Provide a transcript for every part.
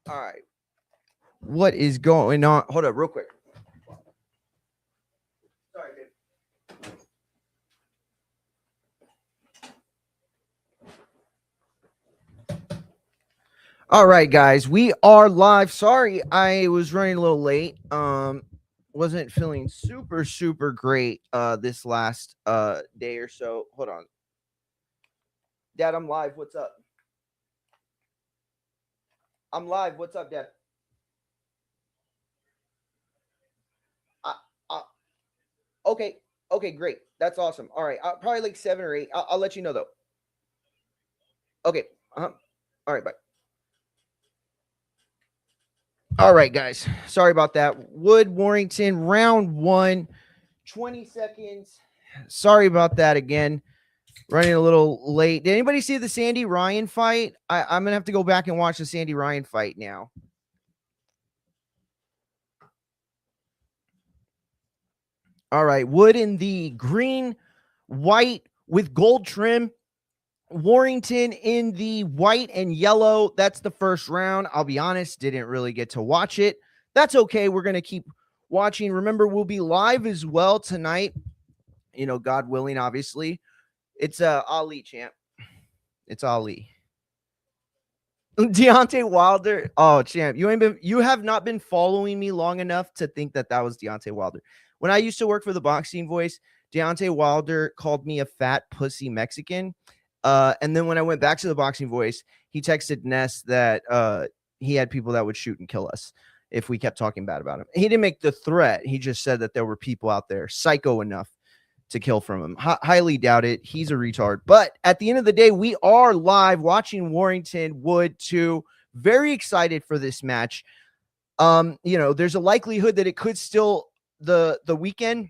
All right. What is going on? Hold up real quick. Sorry, babe. All right, guys, we are live. Sorry, I was running a little late. Wasn't feeling super great this last day or so. Hold on. Dad, I'm live. What's up? I'm live. What's up, Dad? I, I, okay. Okay, great. That's awesome. All right. Probably like 7 or 8. I'll let you know though. Okay. Uh-huh. All right, bye. All right, guys. Sorry about that. Wood Warrington, round 1, 20 seconds. Sorry about that again. Running a little late. Did anybody see the Sandy Ryan fight? I'm going to have to go back and watch the Sandy Ryan fight now. All right. Wood in the green, white with gold trim. Warrington in the white and yellow. That's the first round. I'll be honest, didn't really get to watch it. That's okay. We're going to keep watching. Remember, we'll be live as well tonight. You know, God willing, obviously. It's Ali, champ. It's Ali. Deontay Wilder. Oh, champ. You have not been following me long enough to think that was Deontay Wilder. When I used to work for the Boxing Voice, Deontay Wilder called me a fat pussy Mexican. And then when I went back to the Boxing Voice, he texted Ness that he had people that would shoot and kill us if we kept talking bad about him. He didn't make the threat. He just said that there were people out there psycho enough to kill from him. Highly doubt it. He's a retard. But at the end of the day, we are live watching Warrington Wood 2. Very excited for this match. You know, there's a likelihood that it could still the weekend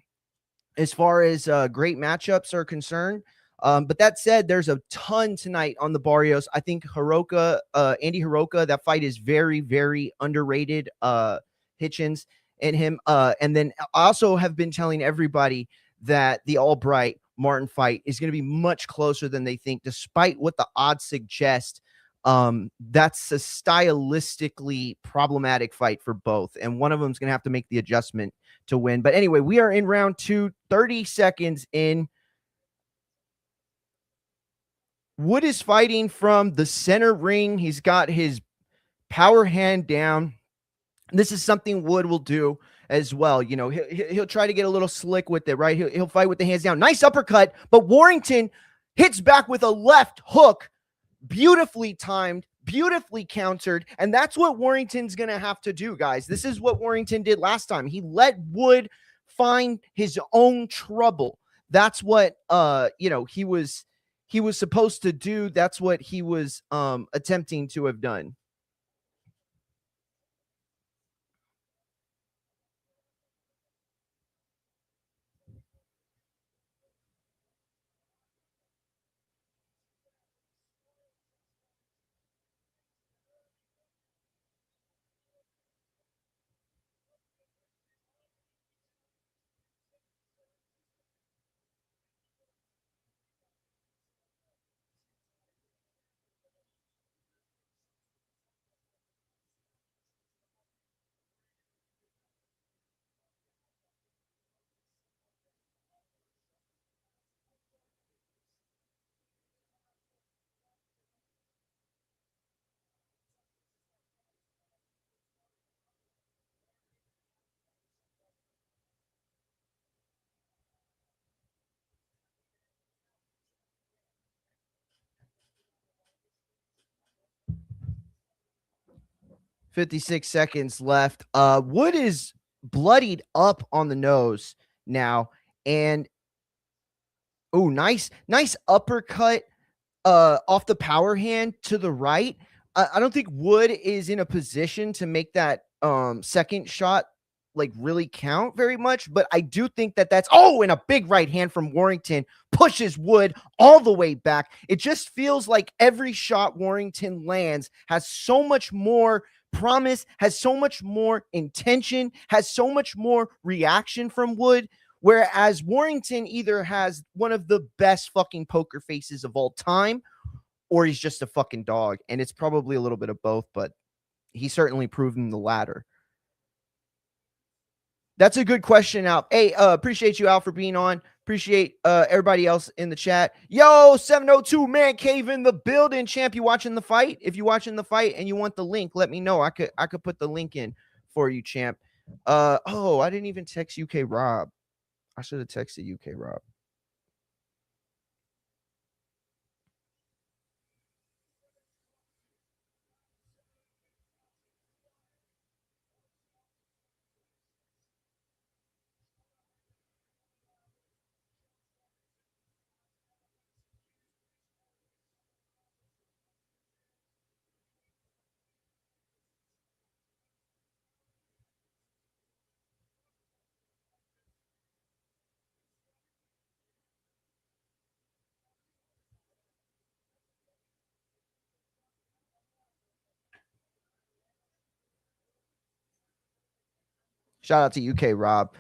as far as great matchups are concerned. But that said, there's a ton tonight on the Barrios. I think Andy Hiroka, that fight is very underrated. Hitchens and him. And then I also have been telling everybody that the Albright Martin fight is going to be much closer than they think, despite what the odds suggest. That's a stylistically problematic fight for both, and one of them is going to have to make the adjustment to win. But anyway, we are in round 2, 30 seconds in. Wood is fighting from the center ring. He's got his power hand down. This is something Wood will do as well. You know, he'll try to get a little slick with it, right? He'll fight with the hands down. Nice uppercut, but Warrington hits back with a left hook. Beautifully timed, beautifully countered, and that's what Warrington's going to have to do, guys. This is what Warrington did last time. He let Wood find his own trouble. That's what you know, he was supposed to do. That's what he was attempting to have done. "56 seconds left. Wood is bloodied up on the nose now, and nice uppercut off the power hand to the right. I don't think Wood is in a position to make that second shot like really count very much, but I do think that's and a big right hand from Warrington pushes Wood all the way back. It just feels like every shot Warrington lands has so much more promise, has so much more intention, has so much more reaction from Wood. Whereas Warrington either has one of the best fucking poker faces of all time, or he's just a fucking dog. And it's probably a little bit of both, but He's certainly proven the latter. That's a good question, Al. Hey, appreciate you, Al, for being on. Appreciate everybody else in the chat. Yo, 702 Man Cave in the building, champ. You watching the fight? If you watching the fight and you want the link, let me know. I could put the link in for you, champ. Oh, I didn't even text UK Rob. I should have texted UK Rob. Shout out to UK Rob.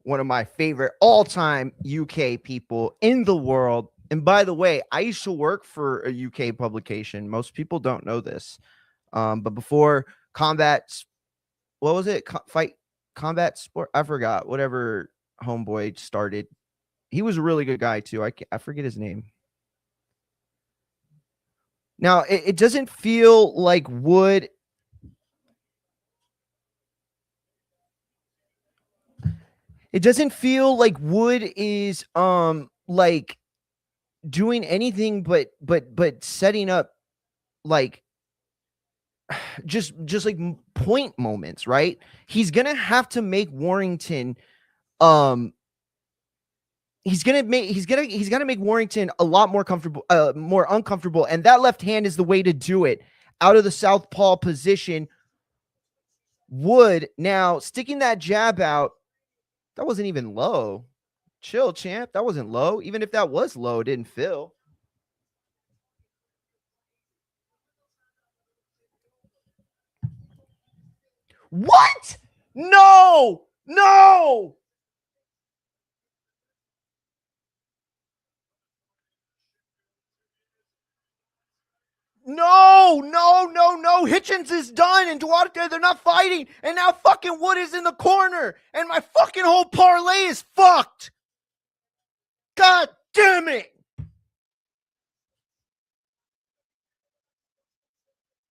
One of my favorite all-time UK people in the world. And by the way, I used to work for a UK publication. Most people don't know this. But before combat, what was it? Fight combat sport? I forgot. Whatever homeboy started. He was a really good guy too. I forget his name. Now, it doesn't feel like Wood. It doesn't feel like Wood is like doing anything but setting up like just like point moments, right? He's gonna have to make Warrington he's gonna make Warrington a lot more comfortable, more uncomfortable, and that left hand is the way to do it. Out of the southpaw position, Wood now sticking that jab out. That wasn't even low. Chill, champ. That wasn't low. Even if that was low, it didn't feel. What? No! No! No, no, no, no. Hitchens is done, and Duarte, they're not fighting. And now fucking Wood is in the corner, and my fucking whole parlay is fucked. God damn it.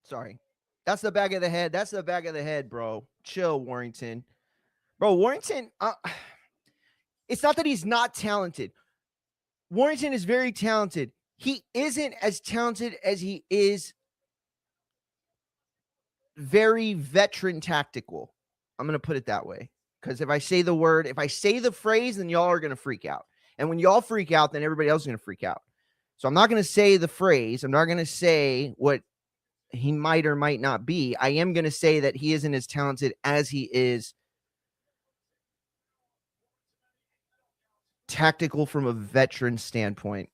Sorry. That's the back of the head. That's the back of the head, bro. Chill, Warrington. Bro, Warrington, it's not that he's not talented. Warrington is very talented. He isn't as talented as he is very veteran tactical. I'm going to put it that way. Because if I say the phrase, then y'all are going to freak out. And when y'all freak out, then everybody else is going to freak out. So I'm not going to say the phrase. I'm not going to say what he might or might not be. I am going to say that he isn't as talented as he is tactical from a veteran standpoint.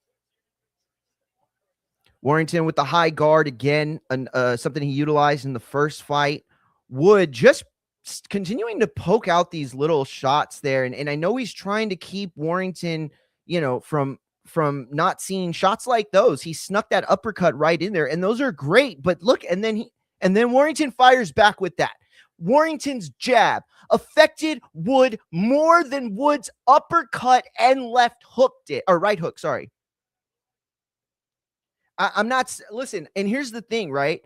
Warrington with the high guard again, something he utilized in the first fight. Wood just continuing to poke out these little shots there, and I know he's trying to keep Warrington, from not seeing shots like those. He snuck that uppercut right in there, and those are great. But look, and then Warrington fires back with that. Warrington's jab affected Wood more than Wood's uppercut and left hook did, or right hook, sorry. I'm not, listen, and here's the thing, right?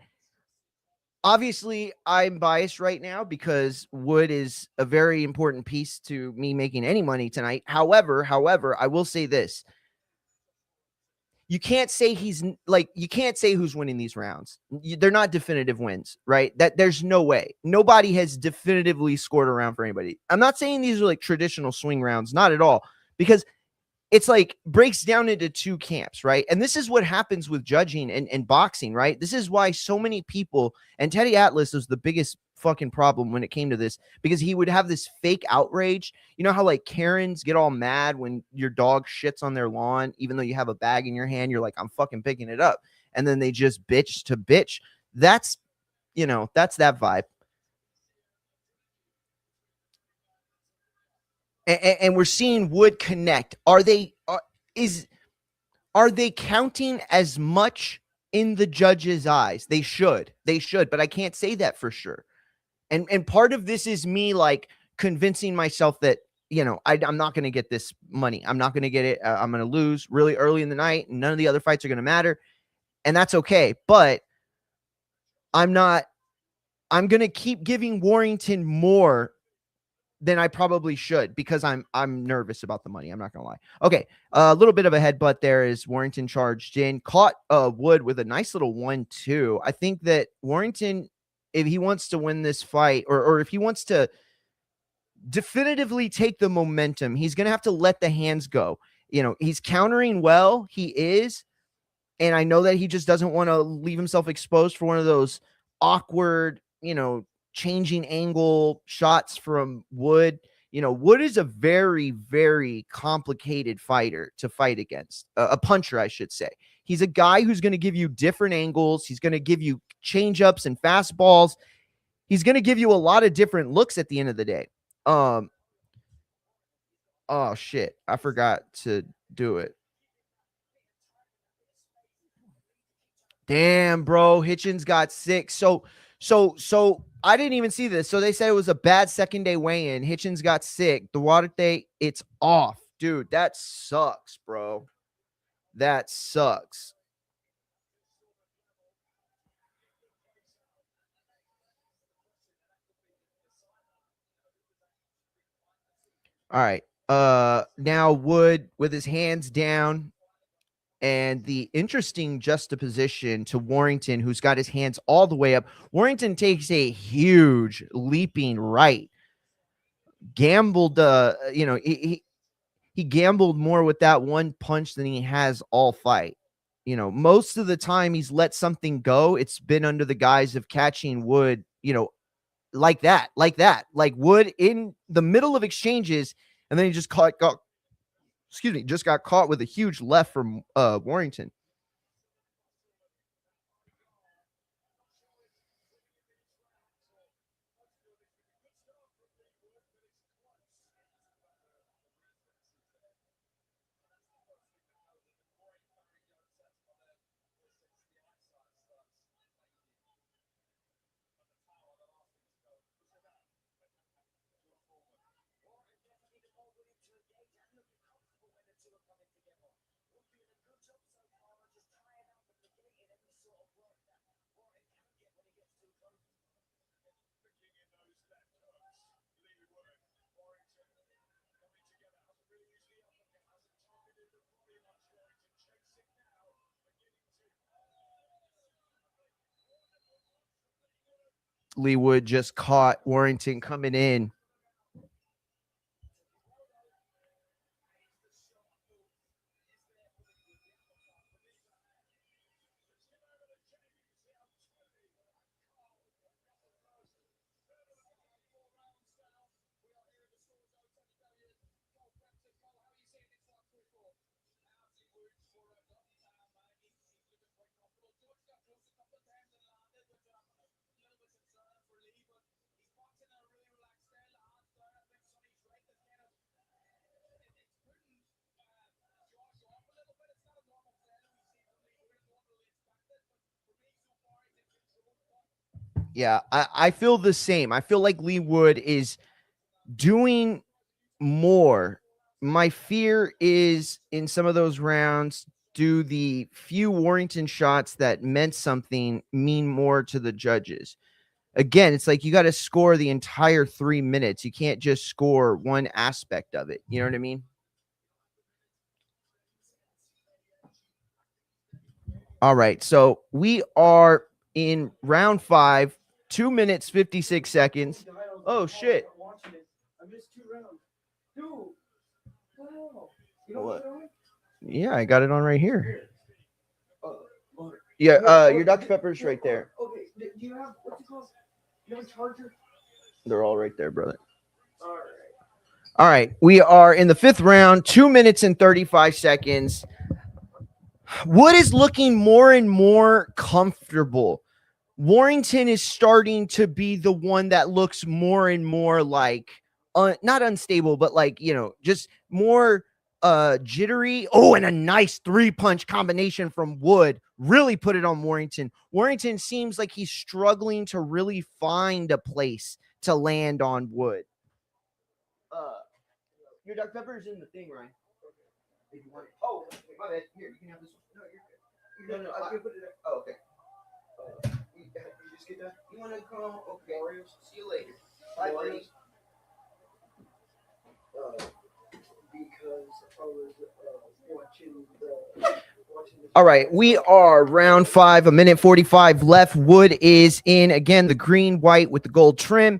Obviously, I'm biased right now because Wood is a very important piece to me making any money tonight. However, I will say this. You can't say you can't say who's winning these rounds. They're not definitive wins, right? That there's no way. Nobody has definitively scored a round for anybody. I'm not saying these are like traditional swing rounds, not at all, because it's like breaks down into two camps, right? And this is what happens with judging and boxing, right? This is why so many people, and Teddy Atlas was the biggest fucking problem when it came to this, because he would have this fake outrage. You know how like Karens get all mad when your dog shits on their lawn, even though you have a bag in your hand, you're like, I'm fucking picking it up. And then they just bitch to bitch. That's that vibe. And we're seeing Wood connect. Are they counting as much in the judge's eyes. They should, but I can't say that for sure. And part of this is me like convincing myself that, I'm not going to get this money. I'm not going to get it. I'm going to lose really early in the night, and none of the other fights are going to matter. And that's okay. But I'm going to keep giving Warrington more than I probably should, because I'm nervous about the money. I'm not going to lie. Okay. A little bit of a headbutt there as Warrington charged in, caught Wood with a nice little 1-2. I think that Warrington, if he wants to win this fight, or if he wants to definitively take the momentum, he's going to have to let the hands go. He's countering well. He is. And I know that he just doesn't want to leave himself exposed for one of those awkward, changing angle shots from Wood. Wood is a very, very complicated fighter to fight against, a puncher, I should say. He's a guy who's going to give you different angles. He's going to give you change-ups and fastballs. He's going to give you a lot of different looks at the end of the day. Oh shit, I forgot to do it. Damn, bro, Hitchens got sick. So I didn't even see this. So they said it was a bad second day weigh-in. Hitchens got sick. Duarte, it's off. Dude, that sucks, bro. That sucks. All right. Now Wood with his hands down, and the interesting juxtaposition to Warrington, who's got his hands all the way up. Warrington takes a huge leaping right. Gambled, he gambled more with that one punch than he has all fight. Most of the time he's let something go. It's been under the guise of catching Wood, like that, like Wood in the middle of exchanges, and then he just got caught with a huge left from Warrington. Lee Wood just caught Warrington coming in. Yeah, I feel the same. I feel like Lee Wood is doing more. My fear is in some of those rounds, do the few Warrington shots that meant something mean more to the judges? Again, it's like you got to score the entire 3 minutes. You can't just score one aspect of it. You know what I mean? All right. So we are in round 5, 2 minutes, 56 seconds. Oh, shit. What? Yeah, I got it on right here. Yeah, your Dr. Pepper's right there. Okay, do you have, what's it called? Do you have a charger? They're all right there, brother. All right. We are in the 5th round, 2 minutes and 35 seconds. Wood is looking more and more comfortable. Warrington is starting to be the one that looks more and more like, not unstable, but like, just more jittery. Oh, and a nice 3-punch combination from Wood really put it on Warrington. Warrington seems like he's struggling to really find a place to land on Wood. Your Dr. Pepper is in the thing, Ryan. If you want it. Oh, my bad. Here, you can have this one. No, you're good. No, I can put it there. Oh, okay. You just get that? You want to come? Okay. See you later. Bye, buddy. Because I was watching the. All right, we are round 5, a minute 45 left. Wood is in again, the green, white with the gold trim,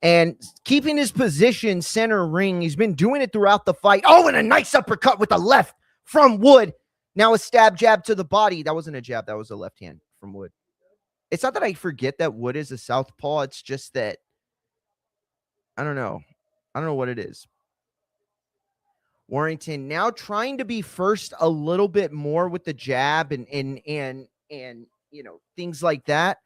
and keeping his position center ring. He's been doing it throughout the fight. Oh, and a nice uppercut with the left from Wood. Now a stab jab to the body. That wasn't a jab. That was a left hand from Wood. It's not that I forget that Wood is a southpaw. It's just that I don't know. I don't know what it is. Warrington now trying to be first a little bit more with the jab and you know, things like that.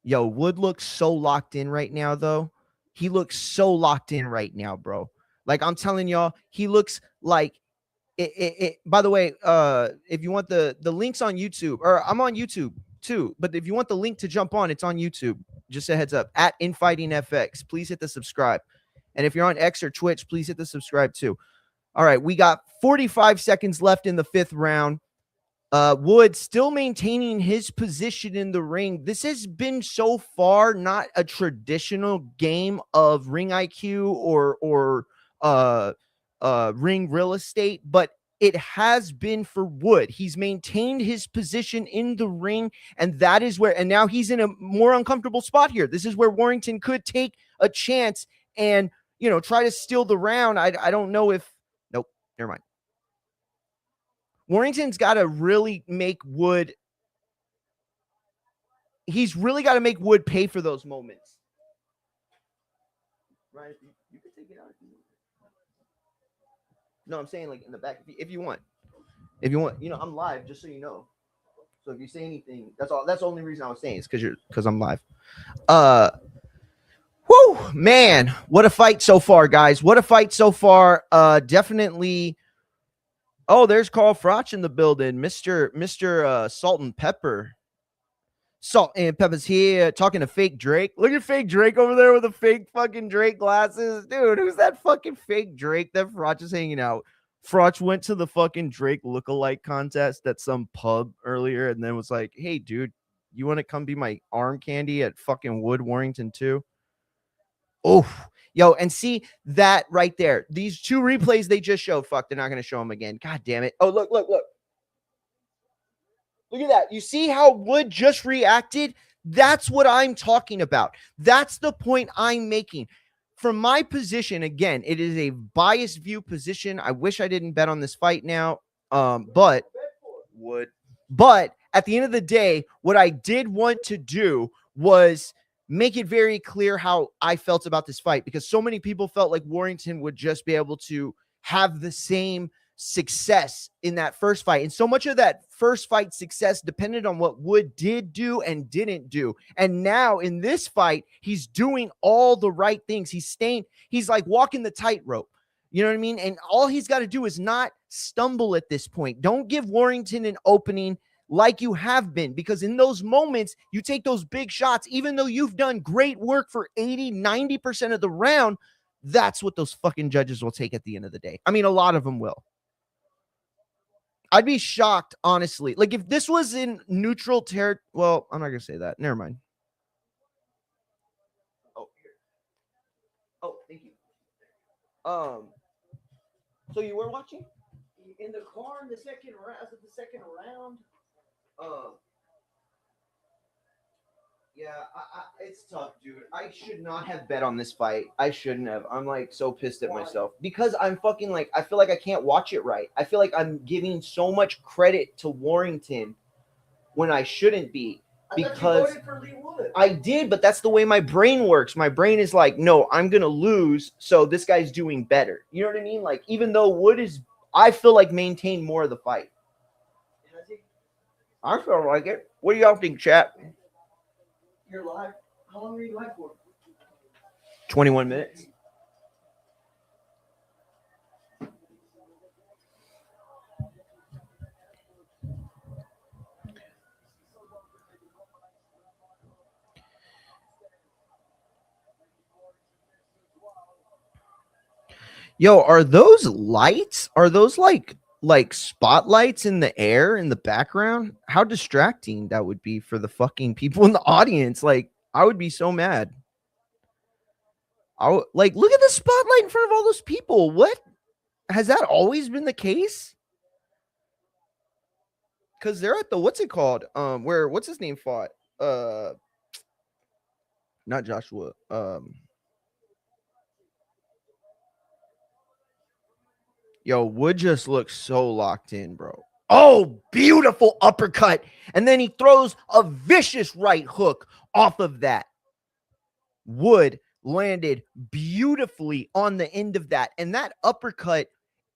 Yo, Wood looks so locked in right now, though. He looks so locked in right now, bro. Like I'm telling y'all, he looks like it. By the way, if you want the links on YouTube, or I'm on YouTube too, but if you want the link to jump on, it's on YouTube. Just a heads up, at InfightingFX. Please hit the subscribe. And if you're on X or Twitch, please hit the subscribe too. All right, we got 45 seconds left in the 5th round. Wood still maintaining his position in the ring. This has been so far not a traditional game of ring IQ or ring real estate, but it has been for Wood. He's maintained his position in the ring, and that is where, and now he's in a more uncomfortable spot here. This is where Warrington could take a chance and, you know, try to steal the round. I don't know if, nope, never mind. Warrington's got to really make Wood, he's really got to make Wood pay for those moments. Right? You can take it out if you want. No, I'm saying like in the back, if you want. If you want, you know, I'm live, just so you know. So if you say anything, that's all. That's the only reason I was saying is because I'm live. Whoo, man, what a fight so far, guys. What a fight so far. Definitely. Oh, there's Carl Froch in the building. Mr. Salt and Pepper. Salt and Pepper's here talking to fake Drake. Look at fake Drake over there with the fake fucking Drake glasses. Dude, who's that fucking fake Drake that Froch is hanging out? Froch went to the fucking Drake lookalike contest at some pub earlier and then was like, hey, dude, you want to come be my arm candy at fucking Wood Warrington too? Oh, yo, and see that right there. These 2 replays they just showed. Fuck, they're not going to show them again. God damn it. Oh, look. Look at that. You see how Wood just reacted? That's what I'm talking about. That's the point I'm making. From my position, again, it is a biased view position. I wish I didn't bet on this fight now. But at the end of the day, what I did want to do was make it very clear how I felt about this fight, because so many people felt like Warrington would just be able to have the same success in that first fight. And so much of that first fight success depended on what Wood did do and didn't do. And now in this fight, he's doing all the right things. He's like walking the tightrope. You know what I mean? And all he's got to do is not stumble at this point. Don't give Warrington an opening like you have been, because in those moments, you take those big shots, even though you've done great work for 80-90% of the round, that's what those fucking judges will take at the end of the day. I mean, a lot of them will. I'd be shocked, honestly. Like, if this was in neutral territory, well, I'm not going to say that. Never mind. Oh, here. Oh, thank you. So you were watching? In the car in the second round? Yeah, it's tough, dude. I should not have bet on this fight. I shouldn't have. I'm like so pissed at myself because I'm fucking like, I feel like I can't watch it right. I feel like I'm giving so much credit to Warrington when I shouldn't be, because you voted for Lee Wood. I did, but that's the way my brain works. My brain is like, no, I'm gonna lose, so this guy's doing better. You know what I mean? Like, even though Wood is, I feel like maintained more of the fight. I feel like it. What do y'all think, chat? You're live. How long are you live for? 21 minutes. Yo, are those lights? Are those like spotlights in the air in the background? How distracting that would be for the fucking people in the audience. Like, I would be so mad. Like, look at the spotlight in front of all those people. What? Has that always been the case? Because they're at the what's it called? Where what's his name fought? Uh Not Joshua. Yo, Wood just looks so locked in, bro. Oh, beautiful uppercut. And then he throws a vicious right hook off of that. Wood landed beautifully on the end of that. And that uppercut,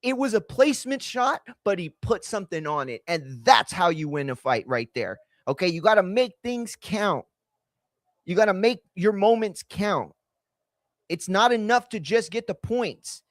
it was a placement shot, but he put something on it. And that's how you win a fight right there. Okay, you got to make things count. You got to make your moments count. It's not enough to just get the points.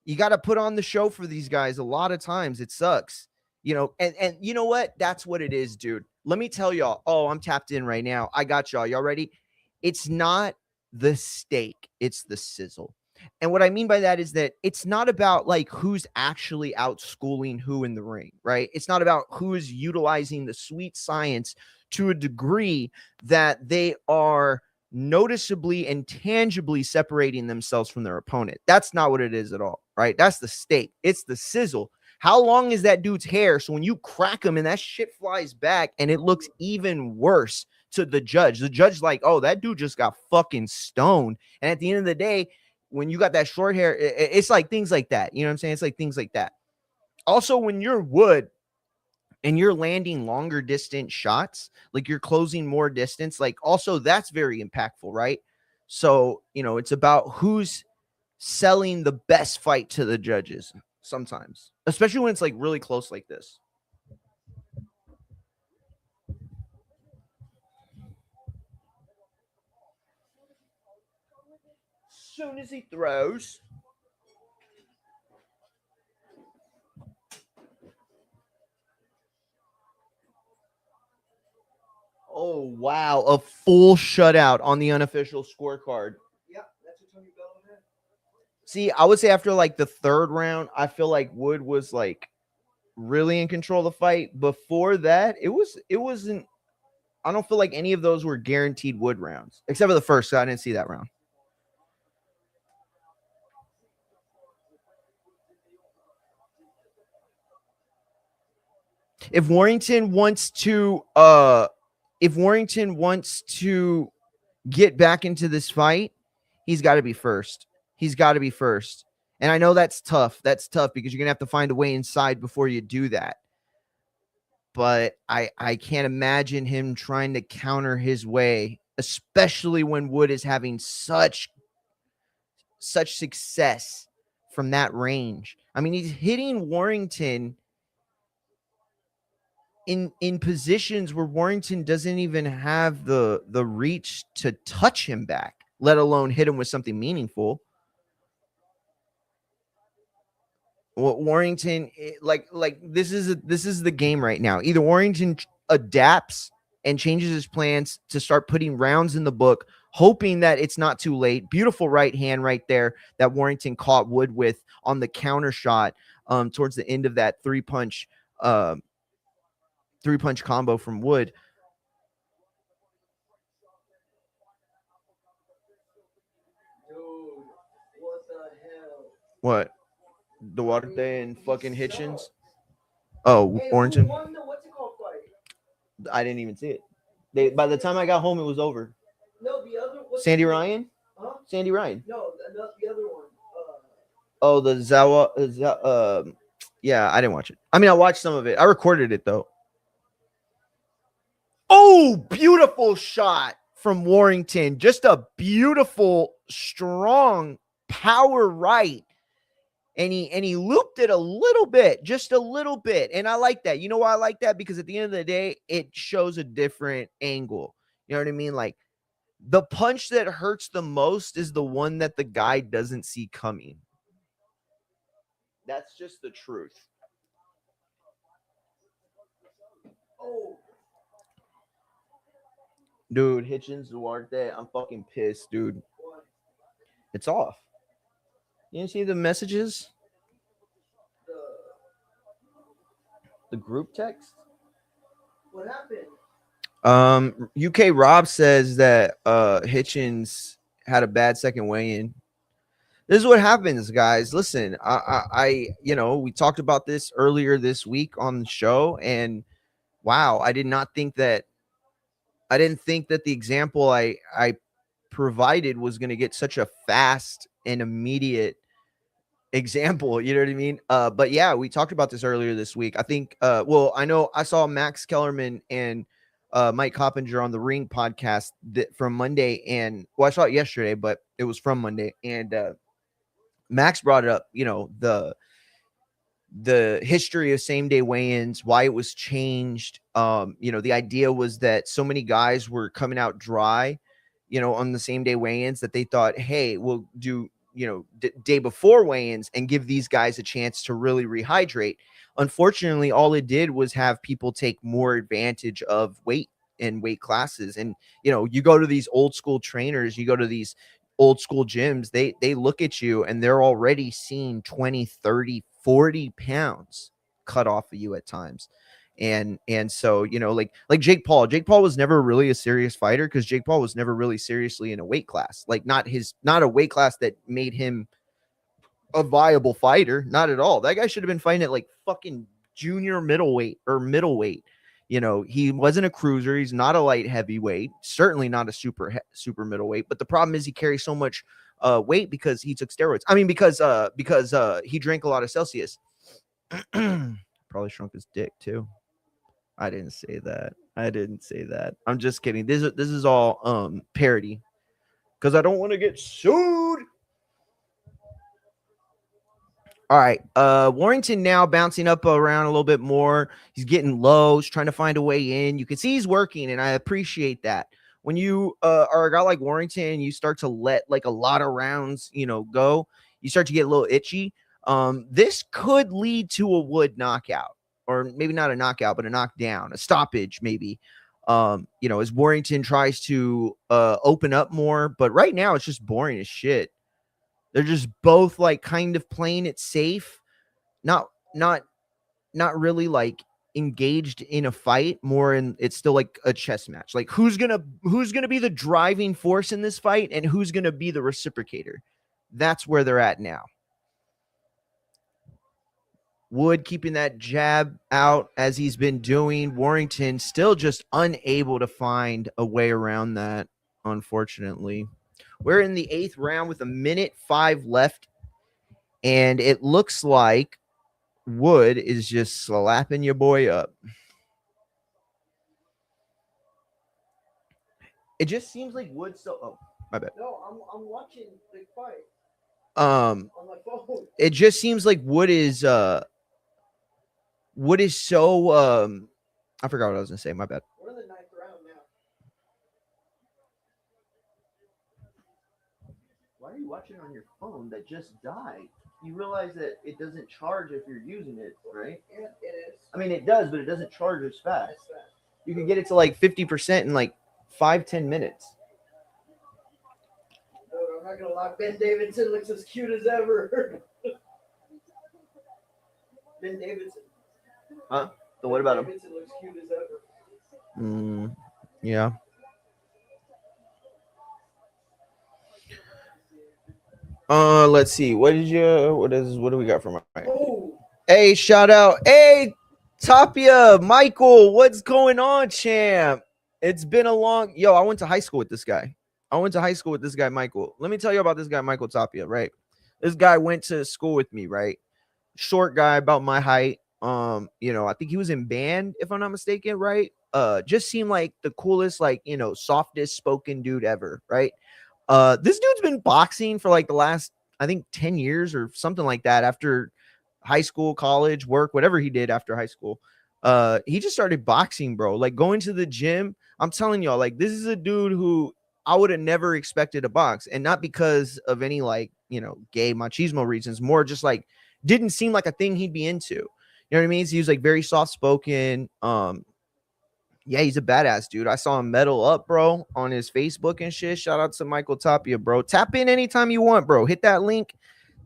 You got to put on the show for these guys a lot of times. It sucks. And you know what? That's what it is, dude. Let me tell y'all. Oh, I'm tapped in right now. I got y'all. Y'all ready? It's not the steak, it's the sizzle. And what I mean by that is that it's not about like who's actually outschooling who in the ring, right? It's not about who is utilizing the sweet science to a degree that they are noticeably and tangibly separating themselves from their opponent. That's not what it is at all, right? That's the steak. It's the sizzle. How long is that dude's hair? So when you crack him and that shit flies back and it looks even worse to the judge. The judge like, oh, that dude just got fucking stoned. And at the end of the day, when you got that short hair, it's like things like that. You know what I'm saying? It's like things like that. Also, when you're Wood and you're landing longer distance shots, like you're closing more distance, like also that's very impactful, right? So, it's about who's selling the best fight to the judges sometimes, especially when it's like really close like this. Soon as he throws. Oh, wow. A full shutout on the unofficial scorecard. Yeah, that's what Tony Bell had. See, I would say after like the third round, I feel like Wood was like really in control of the fight. Before that, it wasn't. I don't feel like any of those were guaranteed Wood rounds, except for the first. So I didn't see that round. If Warrington wants to, get back into this fight, he's got to be first. He's got to be first. And I know that's tough. That's tough because you're gonna have to find a way inside before you do that. But I can't imagine him trying to counter his way, especially when Wood is having such success from that range. I mean, he's hitting Warrington in positions where Warrington doesn't even have the reach to touch him back, let alone hit him with something meaningful. Warrington, like this is the game right now. Either Warrington adapts and changes his plans to start putting rounds in the book, hoping that it's not too late. Beautiful right hand right there that Warrington caught Wood with on the counter shot towards the end of that three punch combo from Wood. Dude, what the hell? What? Duarte and fucking Hitchens? Oh, hey, Warrington. I didn't even see it. By the time I got home, it was over. No, the other Sandy Ryan? Huh? Sandy Ryan. No, the other one. Oh, the Zawa. Yeah, I didn't watch it. I mean, I watched some of it. I recorded it though. Oh, beautiful shot from Warrington. Just a beautiful, strong power right. And he looped it a little bit, just a little bit. And I like that. You know why I like that? Because at the end of the day, it shows a different angle. You know what I mean? Like the punch that hurts the most is the one that the guy doesn't see coming. That's just the truth. Oh, dude, Hitchens Duarte, I'm fucking pissed, dude. It's off. You didn't see the messages? The group text? What happened? UK Rob says that Hitchens had a bad second weigh-in. This is what happens, guys. Listen, we talked about this earlier this week on the show, and wow, I didn't think that the example I provided was going to get such a fast and immediate example. You know what I mean? But yeah, we talked about this earlier this week. I think. I know I saw Max Kellerman and Mike Coppinger on the Ring podcast from Monday, and I saw it yesterday, but it was from Monday, and Max brought it up. The history of same day weigh-ins, why it was changed. The idea was that so many guys were coming out dry, on the same day weigh-ins, that they thought, hey, we'll do, day before weigh-ins and give these guys a chance to really rehydrate. Unfortunately, all it did was have people take more advantage of weight and weight classes. And, you go to these old school trainers, you go to these old school gyms, they look at you and they're already seeing 20, 30, 40 pounds cut off of you at times. And so, like Jake Paul was never really a serious fighter, because Jake Paul was never really seriously in a weight class, like not a weight class that made him a viable fighter. Not at all. That guy should have been fighting at like fucking junior middleweight or middleweight. He wasn't a cruiser. He's not a light heavyweight. Certainly not a super middleweight. But the problem is he carries so much weight because he took steroids. I mean, because he drank a lot of Celsius. Probably shrunk his dick too. I didn't say that. I'm just kidding. This is all parody, because I don't want to get sued. All right. Warrington now bouncing up around a little bit more. He's getting low. He's trying to find a way in. You can see he's working, and I appreciate that. When you are a guy like Warrington, you start to let like a lot of rounds, go. You start to get a little itchy. This could lead to a Wood knockout, or maybe not a knockout, but a knockdown, a stoppage, maybe. As Warrington tries to open up more, but right now it's just boring as shit. They're just both like kind of playing it safe, not not really like engaged in a fight. More in, it's still like a chess match. Like who's gonna be the driving force in this fight, and who's gonna be the reciprocator. That's where they're at now. Wood keeping that jab out as he's been doing. Warrington still just unable to find a way around that, unfortunately. We're in the 8th round with 1:05 left, and it looks like Wood is just slapping your boy up. It just seems like Wood still. Oh, my bad. No, I'm watching the fight On my phone. It just seems like Wood is so. I forgot what I was gonna say. My bad. We're in the 9th round now. Why are you watching on your phone that just died? You realize that it doesn't charge if you're using it, right? Yeah, it is. I mean, it does, but it doesn't charge as fast. It's fast. You can get it to like 50% in like 5-10 minutes. Dude, I'm not gonna lie. Ben Davidson looks as cute as ever. Ben Davidson. Huh? So what about him? Davidson looks cute as ever. Yeah. Let's see. What do we got from my? Oh, Hey, shout out. Hey, Tapia, Michael, what's going on, champ? It's been a long. Yo, I went to high school with this guy. Michael. Let me tell you about this guy, Michael Tapia, right? This guy went to school with me, right? Short guy, about my height. I think he was in band, if I'm not mistaken, right? Just seemed like the coolest, like, softest spoken dude ever, right? This dude's been boxing for like the last, I think, 10 years or something like that. After high school, college, work, whatever he did after high school, he just started boxing, bro. Like going to the gym. I'm telling y'all, like, this is a dude who I would have never expected to box, and not because of any like, gay machismo reasons, more just like didn't seem like a thing he'd be into. You know what I mean? So he was like very soft spoken. Yeah, he's a badass dude. I saw him medal up, bro, on his Facebook and shit. Shout out to Michael Tapia, bro. Tap in anytime you want, bro. Hit that link.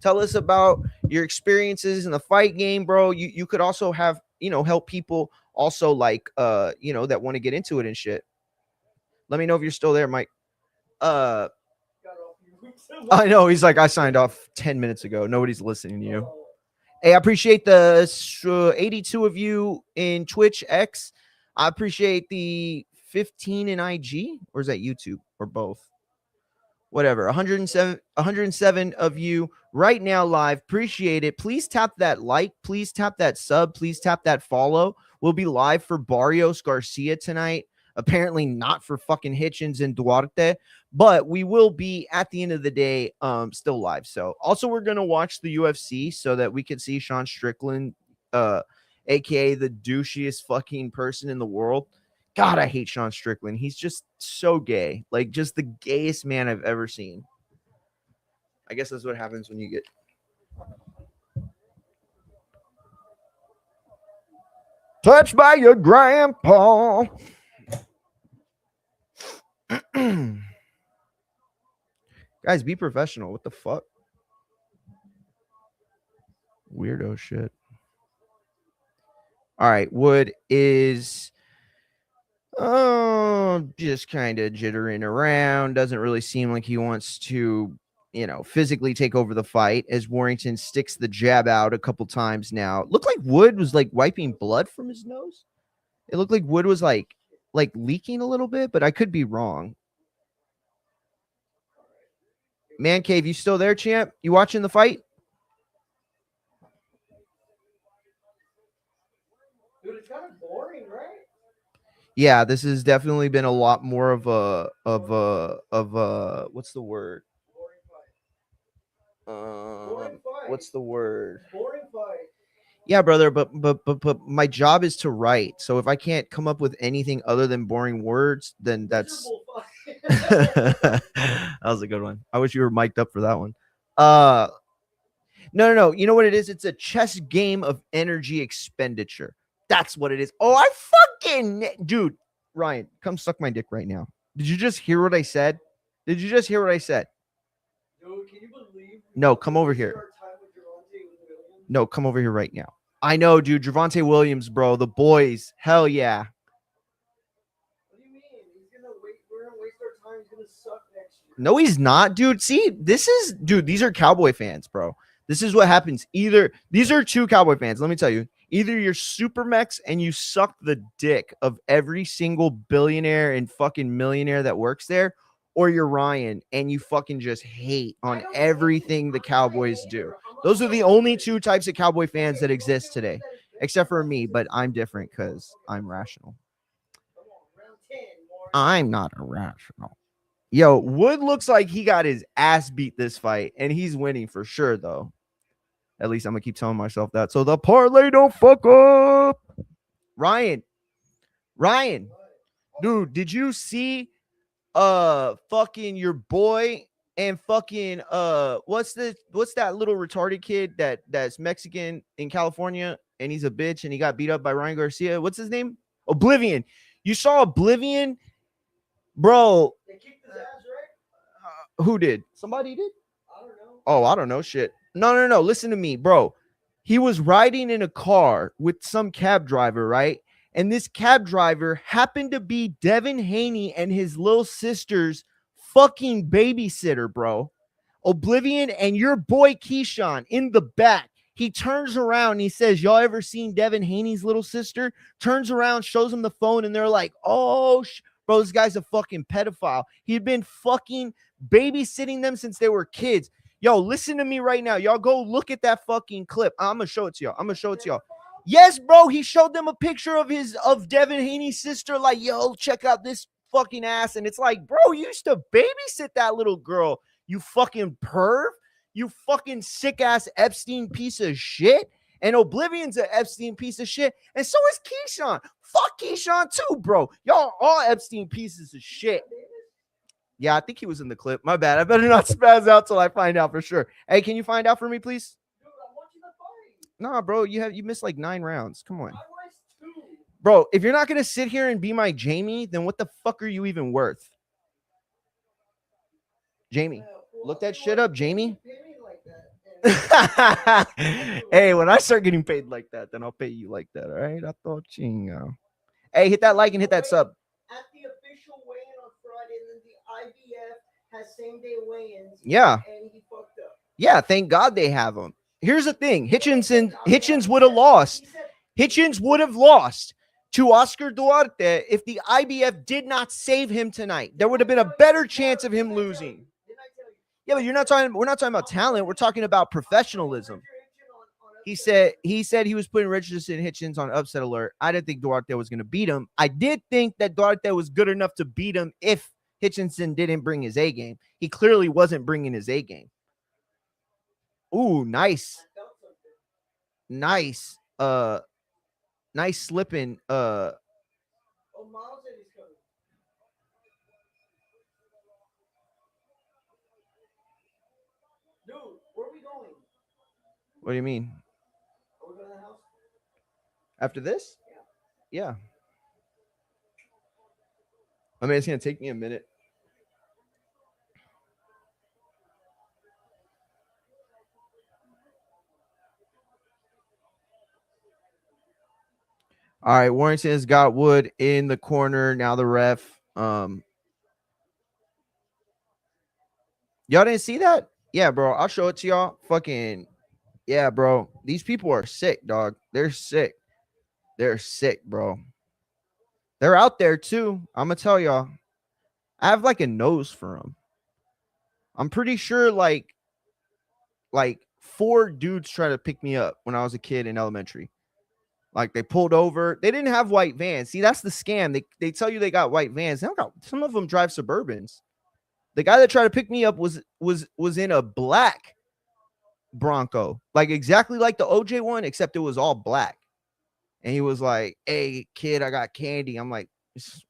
Tell us about your experiences in the fight game, bro. You could also have, help people also like that want to get into it and shit. Let me know if you're still there, Mike. I know he's like, I signed off 10 minutes ago. Nobody's listening to you. Hey, I appreciate the 82 of you in Twitch X. I appreciate the 15 in IG, or is that YouTube, or both? Whatever. 107 of you right now live. Appreciate it. Please tap that like. Please tap that sub. Please tap that follow. We'll be live for Barrios Garcia tonight. Apparently not for fucking Hitchens and Duarte, but we will be at the end of the day still live. So also we're gonna watch the UFC so that we can see Sean Strickland, aka the douchiest fucking person in the world. God, I hate Sean Strickland. He's just so gay. Like, just the gayest man I've ever seen. I guess that's what happens when you get... touched by your grandpa. Guys, be professional. What the fuck? Weirdo shit. All right. Wood is... just kind of jittering around. Doesn't really seem like he wants to, physically take over the fight as Warrington sticks the jab out a couple times now. Looked like Wood was like wiping blood from his nose. It looked like Wood was like leaking a little bit, but I could be wrong. Man Cave, you still there, champ? You watching the fight? Dude, it's kind of boring, right? Yeah, this has definitely been a lot more of a what's the word? What's the word? Boring fight. Yeah, brother, but my job is to write. So if I can't come up with anything other than boring words, then that's that was a good one. I wish you were mic'd up for that one. No. You know what it is? It's a chess game of energy expenditure. That's what it is. Oh, I fucking dude, Ryan, come suck my dick right now. Did you just hear what I said? Dude, can you believe? No, come over here. No, come over here right now. I know, dude. Javonte Williams, bro. The boys. Hell yeah. What do you mean? We're gonna waste our time. He's gonna suck next year. No, he's not, dude. See, these are Cowboy fans, bro. This is what happens. These are two Cowboy fans. Let me tell you. Either you're super Mex and you suck the dick of every single billionaire and fucking millionaire that works there, or you're Ryan and you fucking just hate on everything the Cowboys do. Those are the only two types of Cowboy fans that exist today, except for me, but I'm different because I'm rational. I'm not irrational. Yo, Wood looks like he got his ass beat this fight, and he's winning for sure, though. At least I'm going to keep telling myself that. So the parlay don't fuck up. Ryan. Dude, did you see fucking your boy and fucking what's that little retarded kid that's Mexican in California and he's a bitch and he got beat up by Ryan Garcia? What's his name? Oblivion. You saw Oblivion? Bro. They kicked his ass, right? Who did? Somebody did? I don't know. Oh, I don't know shit. No. Listen to me, bro. He was riding in a car with some cab driver, right? And this cab driver happened to be Devin Haney and his little sister's fucking babysitter, bro. Oblivion and your boy Keyshawn in the back. He turns around and he says, y'all ever seen Devin Haney's little sister? Turns around, shows him the phone, and they're like, oh, bro, this guy's a fucking pedophile. He'd been fucking babysitting them since they were kids. Yo, listen to me right now. Y'all go look at that fucking clip. I'm going to show it to y'all. Yes, bro. He showed them a picture of Devin Haney's sister. Like, yo, check out this fucking ass. And it's like, bro, you used to babysit that little girl. You fucking perv. You fucking sick ass Epstein piece of shit. And Oblivion's an Epstein piece of shit. And so is Keyshawn. Fuck Keyshawn too, bro. Y'all all Epstein pieces of shit. Yeah, I think he was in the clip. My bad. I better not spaz out till I find out for sure. Hey, can you find out for me, please? Dude, I'm watching the fight. Nah, bro, you missed like 9 rounds. Come on. Bro, if you're not going to sit here and be my Jamie, then what the fuck are you even worth? Jamie, look that shit up, Jamie. Like that, and Hey, when I start getting paid like that, then I'll pay you like that. All right, I thought chingo. Hey, hit that like and hit that sub. At the official weigh-in on Friday, and then the IBF has same-day weigh-ins. Yeah. And he fucked up. Yeah, thank God they have him. Here's the thing: Hitchens would have lost. Hitchens would have lost to Oscar Duarte if the IBF did not save him tonight. There would have been a better chance of him losing. Yeah, but we're not talking about talent. We're talking about professionalism. He said he was putting Richardson and Hitchens on upset alert. I didn't think Duarte was going to beat him. I did think that Duarte was good enough to beat him if Hitchinson didn't bring his A game. He clearly wasn't bringing his A game. Ooh, nice. Nice. Nice slipping. Oh, Miles said he's coming. Dude, where are we going? What do you mean? Are we going to the house? After this? Yeah. I mean, it's gonna take me a minute. All right, Warrington's got Wood in the corner. Now the ref. Y'all didn't see that? Yeah, bro. I'll show it to y'all. Fucking yeah, bro. These people are sick, dog. They're sick. They're sick, bro. They're out there too. I'm gonna tell y'all. I have like a nose for them. I'm pretty sure like 4 dudes tried to pick me up when I was a kid in elementary. Like they pulled over. They didn't have white vans. See, that's the scam. They tell you they got white vans. They don't got, some of them drive Suburbans. The guy that tried to pick me up was in a black Bronco, like exactly like the OJ one, except it was all black. And he was like, "Hey, kid, I got candy." I'm like,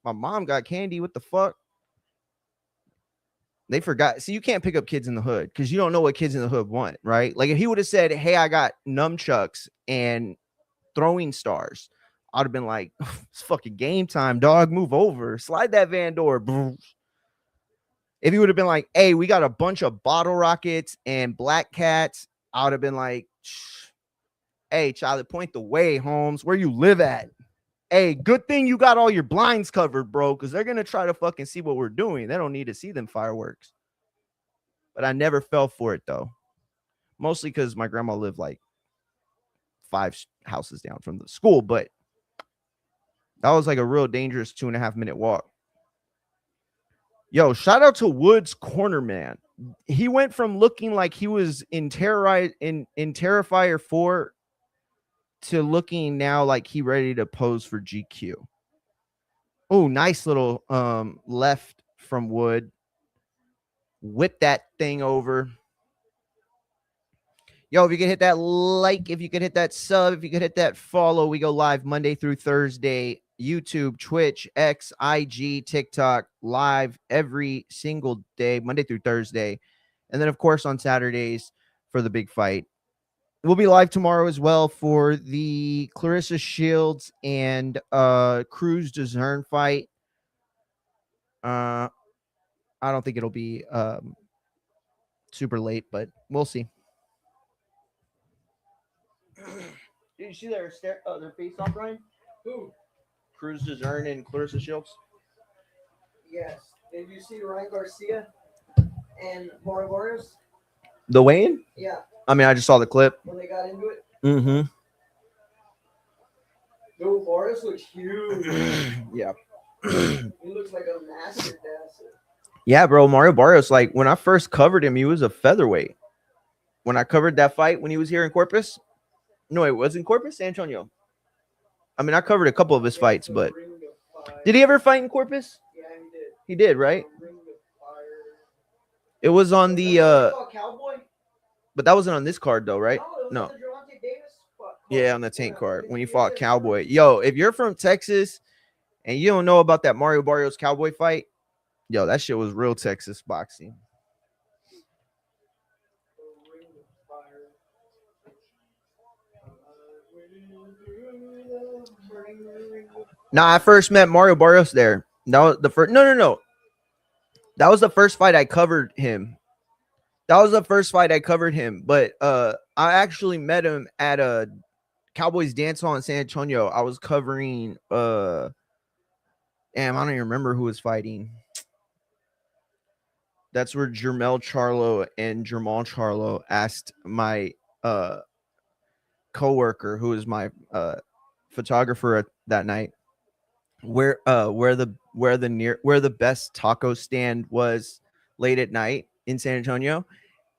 "My mom got candy. What the fuck?" They forgot. See, you can't pick up kids in the hood because you don't know what kids in the hood want, right? Like if he would have said, "Hey, I got nunchucks and throwing stars," I'd have been like, "It's fucking game time, dog. Move over. Slide that van door." If he would have been like, "Hey, we got a bunch of bottle rockets and black cats," I would have been like, "Hey, Charlie, point the way, Holmes. Where you live at? Hey, good thing you got all your blinds covered, bro, because they're going to try to fucking see what we're doing. They don't need to see them fireworks." But I never fell for it, though. Mostly because my grandma lived like 5 houses down from the school. But that was like a real dangerous 2.5-minute walk. Yo, shout out to Woods Corner Man. He went from looking like he was in Terrifier 4 to looking now like he ready to pose for GQ. Oh, nice little left from Wood. Whip that thing over. Yo, if you could hit that like, if you could hit that sub, if you could hit that follow, we go live Monday through Thursday, YouTube, Twitch, X, IG, TikTok, live every single day, Monday through Thursday. And then, of course, on Saturdays for the big fight. We'll be live tomorrow as well for the Clarissa Shields and Cruz DeZern fight. I don't think it'll be super late, but we'll see. Did you see their face off, Brian? Who? Cruz DeZern and Clarissa Shields. Yes. Did you see Ryan Garcia and Mario Barrios? The weigh-in? Yeah. I mean, I just saw the clip. When they got into it? Mm-hmm. Dude, Barrios looks huge. Yeah. He looks like a master dancer. Yeah, bro. Mario Barrios, like when I first covered him, he was a featherweight. When I covered that fight when he was here in Corpus. No, it wasn't Corpus, San Antonio. I mean, I covered a couple of his fights, but did he ever fight in Corpus? Yeah, he did. He did, right? It was on the Cowboy? but that wasn't on this card though, right? No. Davis Yeah, on the tank card when you fought Cowboy. Yo, if you're from Texas and you don't know about that Mario Barrios Cowboy fight, yo, that shit was real Texas boxing. Now, I first met Mario Barrios there. That was the first. No. That was the first fight I covered him. That was the first fight I covered him, but I actually met him at a Cowboys dance hall in San Antonio. I was covering damn, I don't even remember who was fighting. That's where Jermel Charlo and Jermal Charlo asked my coworker, who was my photographer that night, where the best taco stand was late at night in San Antonio.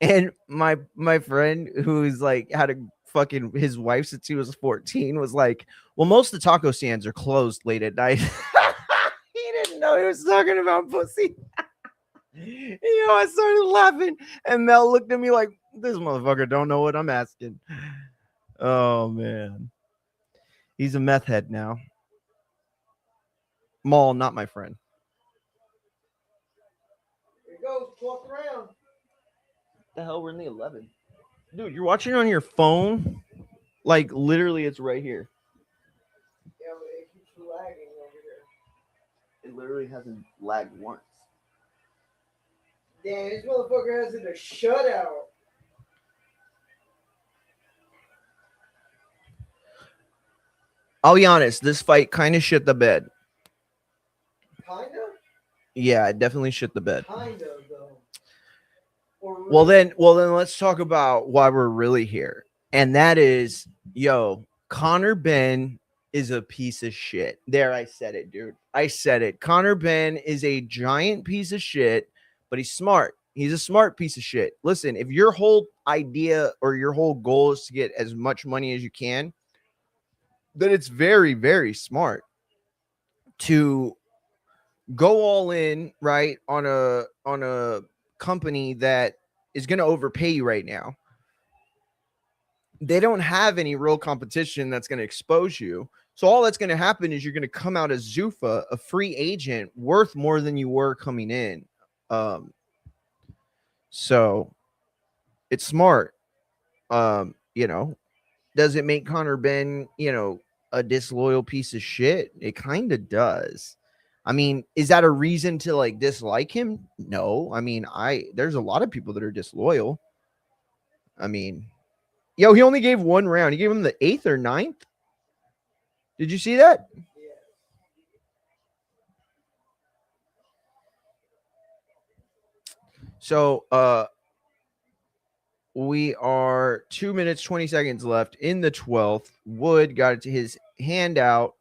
And my friend, who's like had a fucking his wife since he was 14, was like, well, most of the taco stands are closed late at night. He didn't know he was talking about pussy. I started laughing, and Mel looked at me like, this motherfucker don't know what I'm asking. Oh man, he's a meth head now. Maul, not my friend. Here it goes, 12th round. The hell, we're in the 11th. Dude, you're watching on your phone? Like, literally, it's right here. Yeah, but it keeps lagging over here. It literally hasn't lagged once. Damn, this motherfucker has it a shutout. I'll be honest, this fight kind of shit the bed. Kinda? Yeah, it definitely shit the bed. Kind of, though. Well then let's talk about why we're really here. And that is, Conor Benn is a piece of shit. There, I said it, dude. I said it. Conor Benn is a giant piece of shit, but he's smart. He's a smart piece of shit. Listen, if your whole idea or your whole goal is to get as much money as you can, then it's very, very smart to go all in, right, on a company that is going to overpay you right now. They don't have any real competition that's going to expose you. So all that's going to happen is you're going to come out as Zuffa, a free agent, worth more than you were coming in. So it's smart. Does it make Conor Benn, a disloyal piece of shit? It kind of does. I mean, is that a reason to like dislike him? No. I mean, there's a lot of people that are disloyal. I mean, he only gave one round. He gave him the 8th or 9th. Did you see that? Yeah. So, we are 2 minutes, 20 seconds left in the 12th. Wood got it to his hand out.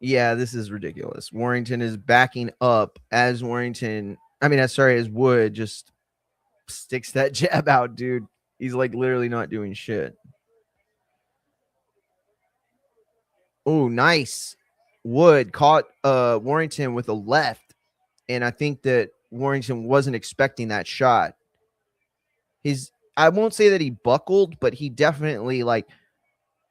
Yeah, this is ridiculous. Warrington is backing up as Wood just sticks that jab out, dude. He's like literally not doing shit. Oh, nice. Wood caught Warrington with a left, and I think that Warrington wasn't expecting that shot. I won't say that he buckled, but he definitely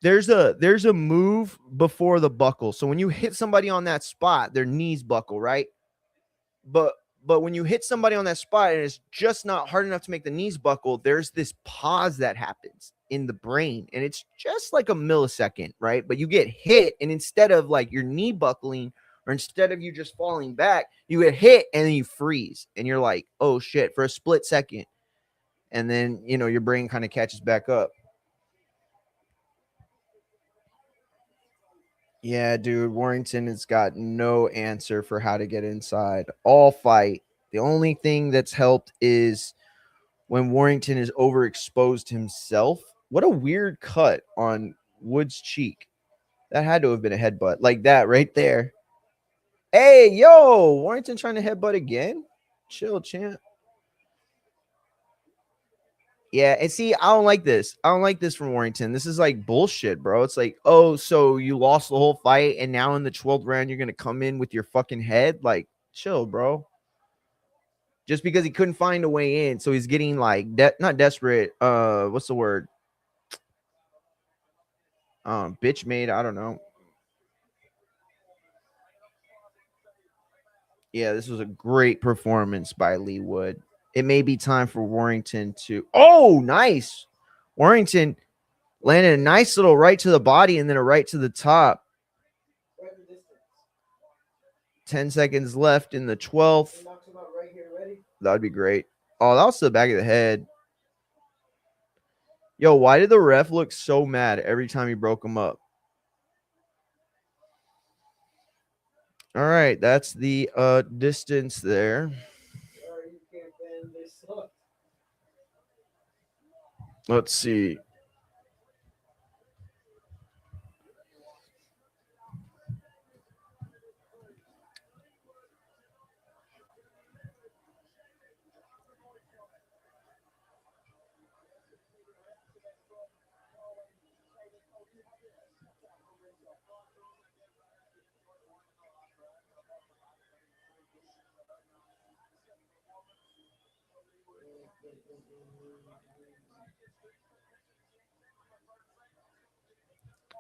there's a move before the buckle. So when you hit somebody on that spot, their knees buckle, right? But when you hit somebody on that spot and it's just not hard enough to make the knees buckle, there's this pause that happens in the brain, and it's just like a millisecond, right? But you get hit, and instead of like your knee buckling, or instead of you just falling back, you get hit and then you freeze, and you're like, oh shit, for a split second. And then, your brain kind of catches back up. Yeah, dude, Warrington has got no answer for how to get inside all fight. The only thing that's helped is when Warrington is overexposed himself. What a weird cut on Wood's cheek. That had to have been a headbutt. Like that right there. Hey, yo, Warrington trying to headbutt again? Chill, champ. Yeah, and see, I don't like this. I don't like this from Warrington. This is like bullshit, bro. It's like, oh, so you lost the whole fight, and now in the 12th round, you're gonna come in with your fucking head? Like, chill, bro. Just because he couldn't find a way in, so he's getting like not desperate. What's the word? Bitch made. I don't know. Yeah, this was a great performance by Lee Wood. It may be time for Warrington to. Oh, nice. Warrington landed a nice little right to the body and then a right to the top. 10 seconds left in the 12th. Knocks him out right here, ready? That'd be great. Oh, that was to the back of the head. Yo, why did the ref look so mad every time he broke him up? All right, that's the distance there. Sorry, you can't bend. They suck. Let's see.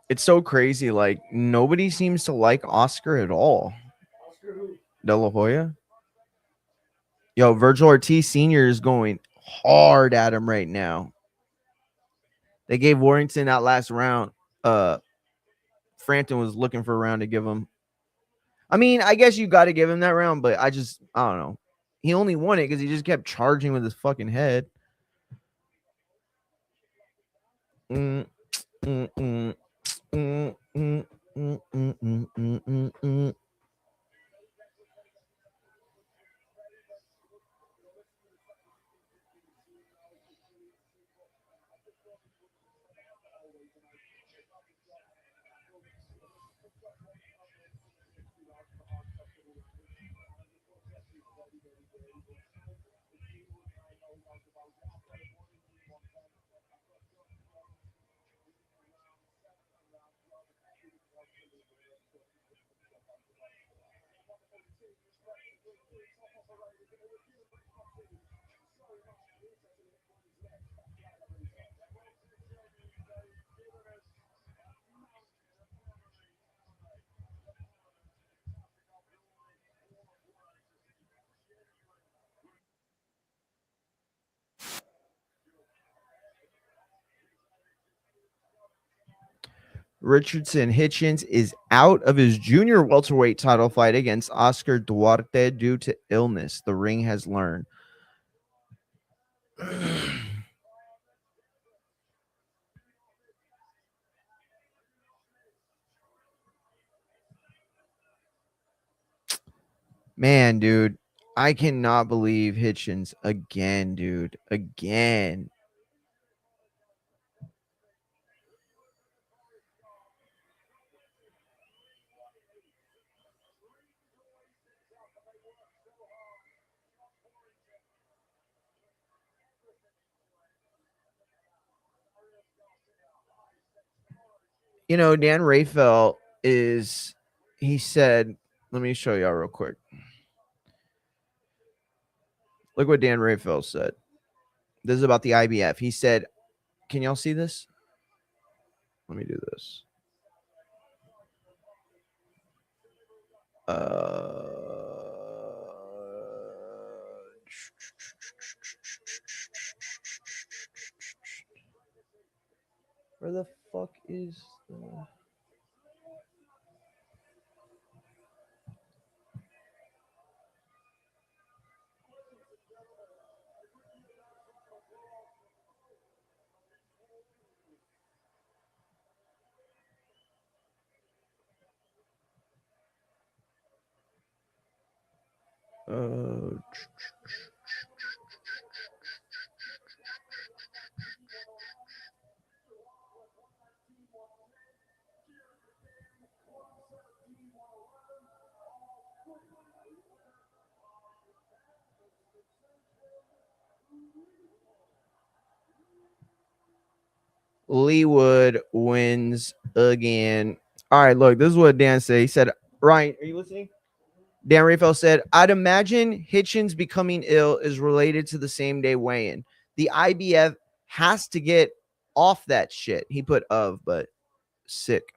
It's so crazy. Like, nobody seems to like Oscar at all. Oscar who? De La Hoya. Yo, Virgil Ortiz Sr. is going hard at him right now. They gave Warrington that last round. Frampton was looking for a round to give him. I mean, I guess you got to give him that round, but I don't know. He only won it because he just kept charging with his fucking head. Mm, mm, mm, mm, mm, mm, mm, mm, mm, mm. Richardson Hitchens is out of his junior welterweight title fight against Oscar Duarte due to illness, the ring has learned. Man, dude, I cannot believe Hitchens again, dude. Again. You know, Dan Rayfeld he said, let me show y'all real quick. Look what Dan Rayfeld said. This is about the IBF. He said, can y'all see this? Let me do this. Where the fuck is the... Leewood wins again. All right, look, this is what Dan said. He said, Ryan, are you listening? Dan Rayfeld said, I'd imagine Hitchens becoming ill is related to the same day weigh-in. The IBF has to get off that shit. He put but sick.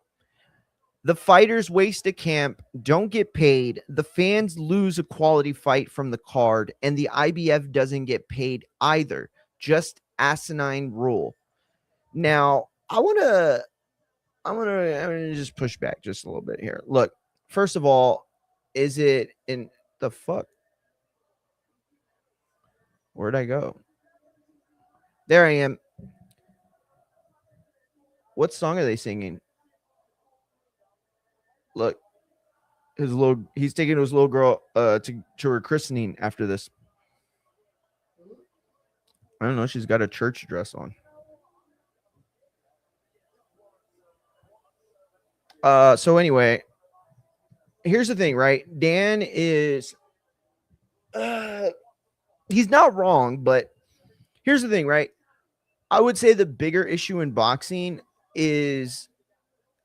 The fighters waste a camp, don't get paid. The fans lose a quality fight from the card, and the IBF doesn't get paid either. Just asinine rule. Now, I'm gonna just push back just a little bit here. Look, first of all, is it in the fuck? Where'd I go? There I am. What song are they singing? Look, he's taking his little girl to her christening after this. I don't know, she's got a church dress on. So anyway, here's the thing, right? Dan is he's not wrong, but here's the thing, right? I would say the bigger issue in boxing is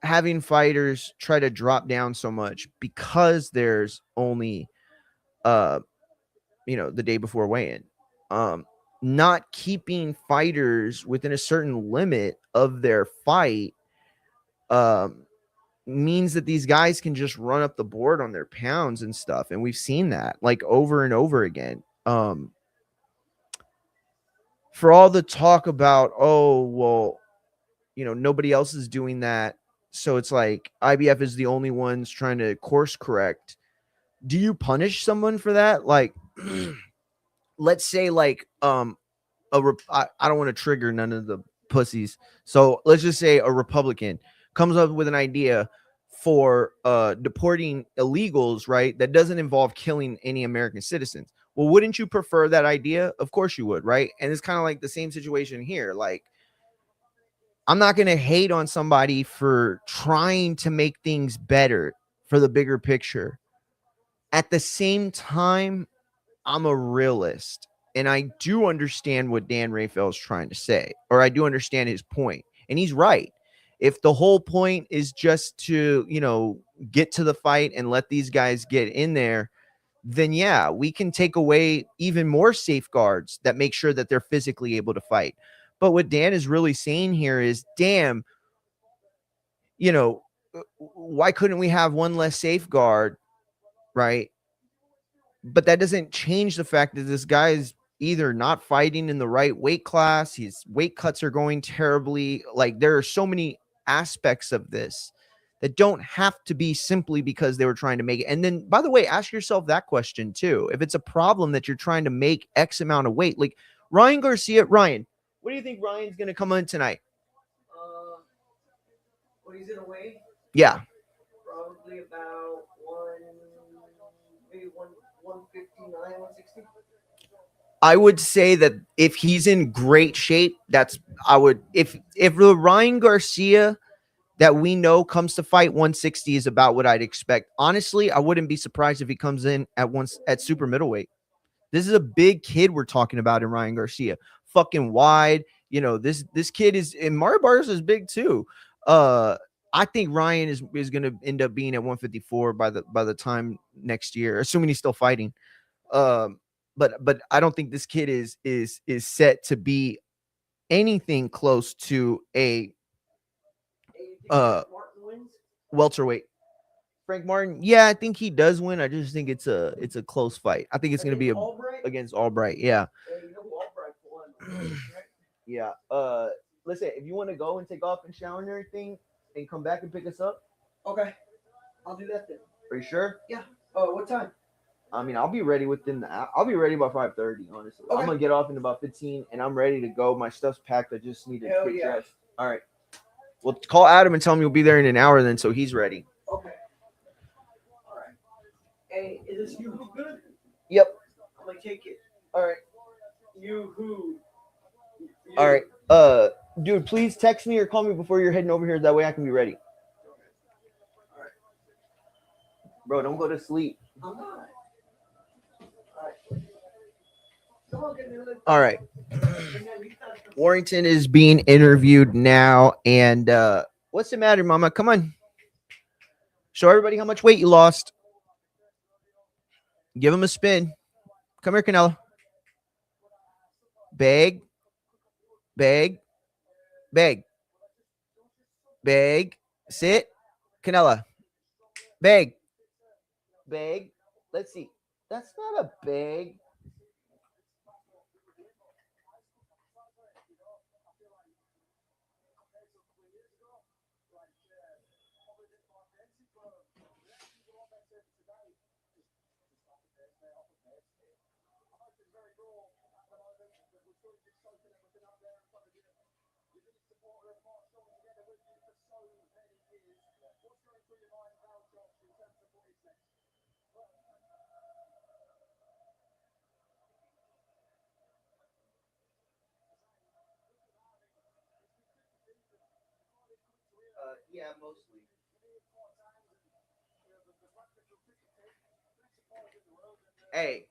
having fighters try to drop down so much because there's only the day before weigh-in. Not keeping fighters within a certain limit of their fight means that these guys can just run up the board on their pounds and stuff, and we've seen that like over and over again. For all the talk about, oh well, nobody else is doing that, so it's like IBF is the only ones trying to course correct. Do you punish someone for that? Like let's say like I don't want to trigger none of the pussies, so let's just say a Republican comes up with an idea for deporting illegals, right? That doesn't involve killing any American citizens. Well, wouldn't you prefer that idea? Of course you would, right? And it's kind of like the same situation here. Like, I'm not going to hate on somebody for trying to make things better for the bigger picture. At the same time, I'm a realist, and I do understand what Dan Raphael is trying to say, or I do understand his point, and he's right. If the whole point is just to, get to the fight and let these guys get in there, then yeah, we can take away even more safeguards that make sure that they're physically able to fight. But what Dan is really saying here is, damn, why couldn't we have one less safeguard, right? But that doesn't change the fact that this guy is either not fighting in the right weight class, his weight cuts are going terribly. Like, there are so many aspects of this that don't have to be simply because they were trying to make it. And then, by the way, ask yourself that question too. If it's a problem that you're trying to make X amount of weight, like Ryan Garcia, Ryan, what do you think Ryan's going to come on tonight? What he's gonna weigh? Yeah. Probably about maybe 159, 160. I would say that if he's in great shape, if the Ryan Garcia that we know comes to fight 160 is about what I'd expect. Honestly, I wouldn't be surprised if he comes in at super middleweight. This is a big kid we're talking about in Ryan Garcia. Fucking wide. This kid is, and Mario Barrios is big too. I think Ryan is going to end up being at 154 by the time next year, assuming he's still fighting. But I don't think this kid is set to be anything close to a welterweight. Frank Martin, yeah, I think he does win. I just think it's a close fight. I think it's going to be against Albright. Yeah. Yeah. Listen, if you want to go and take off and shower and everything, and come back and pick us up. Okay, I'll do that then. Are you sure? Yeah. What time? I mean, I'll be ready I'll be ready by 5:30. Honestly, okay. I'm gonna get off in about 15, and I'm ready to go. My stuff's packed. I just need to quick dress. All right. Well, call Adam and tell him you'll be there in an hour, then, so he's ready. Okay. All right. Hey, is this you who good? Yep. I'm gonna take it. All right. You who? All right. Dude, please text me or call me before you're heading over here. That way I can be ready. All right. Bro, don't go to sleep. I'm not. All right. Warrington is being interviewed now, and what's the matter, Mama? Come on. Show everybody how much weight you lost. Give him a spin. Come here, Canelo. Beg. Beg. Beg. Beg. Sit. Canela. Beg. Beg. Let's see. That's not a beg. Yeah, mostly. Hey,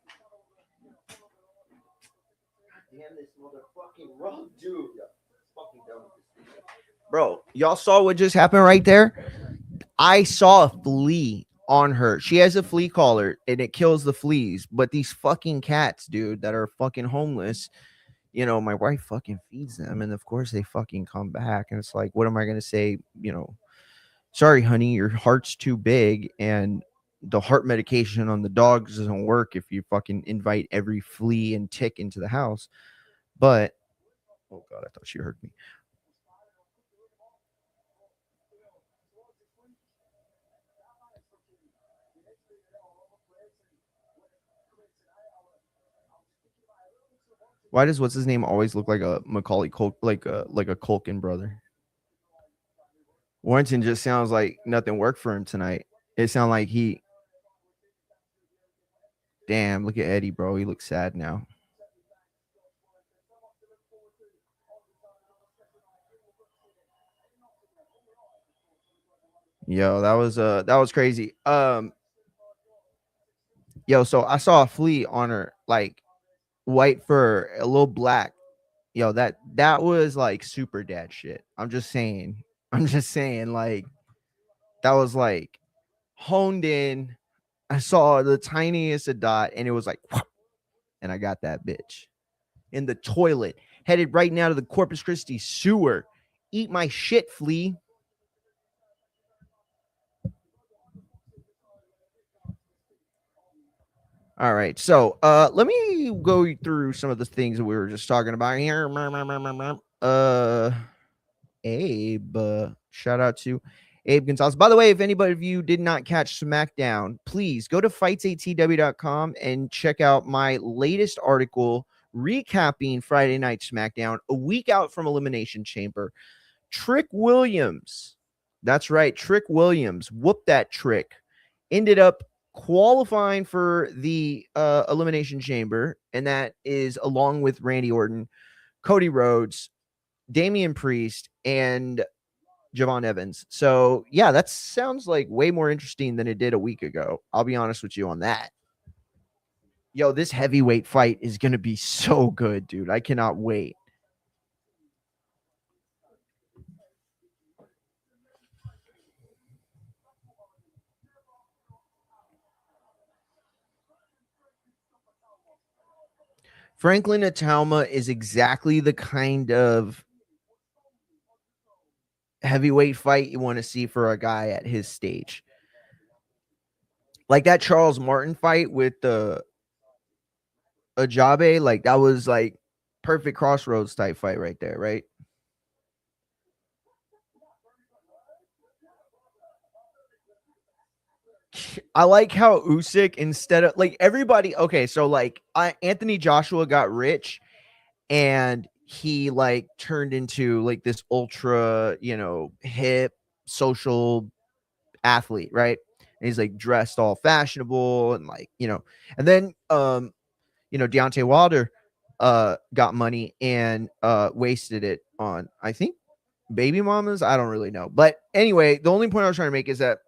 damn this motherfucking rug, dude. Fucking done with this thing. Bro, y'all saw what just happened right there? I saw a flea on her. She has a flea collar and it kills the fleas. But these fucking cats, dude, that are fucking homeless, my wife fucking feeds them. And of course they fucking come back. And it's like, what am I going to say? Sorry, honey, your heart's too big. And the heart medication on the dogs doesn't work if you fucking invite every flea and tick into the house. But, oh God, I thought she heard me. Why does what's his name always look like a Macaulay Culkin, like a Culkin brother? Warrington just sounds like nothing worked for him tonight. It sounds like he. Damn, look at Eddie, bro. He looks sad now. Yo, that was crazy. Yo, so I saw a flea on her, like white fur, a little black. Yo, that was like super dad shit. I'm just saying. I'm just saying, like that was like honed in. I saw the tiniest of dot, and it was like, and I got that bitch in the toilet, headed right now to the Corpus Christi sewer. Eat my shit, flea. All right, so let me go through some of the things that we were just talking about here. Abe, shout out to Abe Gonzalez. By the way, if anybody of you did not catch SmackDown, please go to fightsatw.com and check out my latest article recapping Friday Night SmackDown, a week out from Elimination Chamber. Trick Williams, that's right, Trick Williams, whoop that trick, ended up qualifying for the Elimination Chamber, and that is along with Randy Orton, Cody Rhodes, Damian Priest, and Javon Evans. So yeah, that sounds like way more interesting than it did a week ago. I'll be honest with you on that. Yo, this heavyweight fight is going to be so good, dude. I cannot wait. Franklin Atama is exactly the kind of heavyweight fight you want to see for a guy at his stage. Like that Charles Martin fight with the Ajabe, like that was like perfect crossroads type fight right there, right? I like how Usyk, instead of like everybody, okay, so like Anthony Joshua got rich and he like turned into like this ultra, hip social athlete, right? And he's like dressed all fashionable and like, and then Deontay Wilder got money and wasted it on, I think, baby mamas. I don't really know. But anyway, the only point I was trying to make is that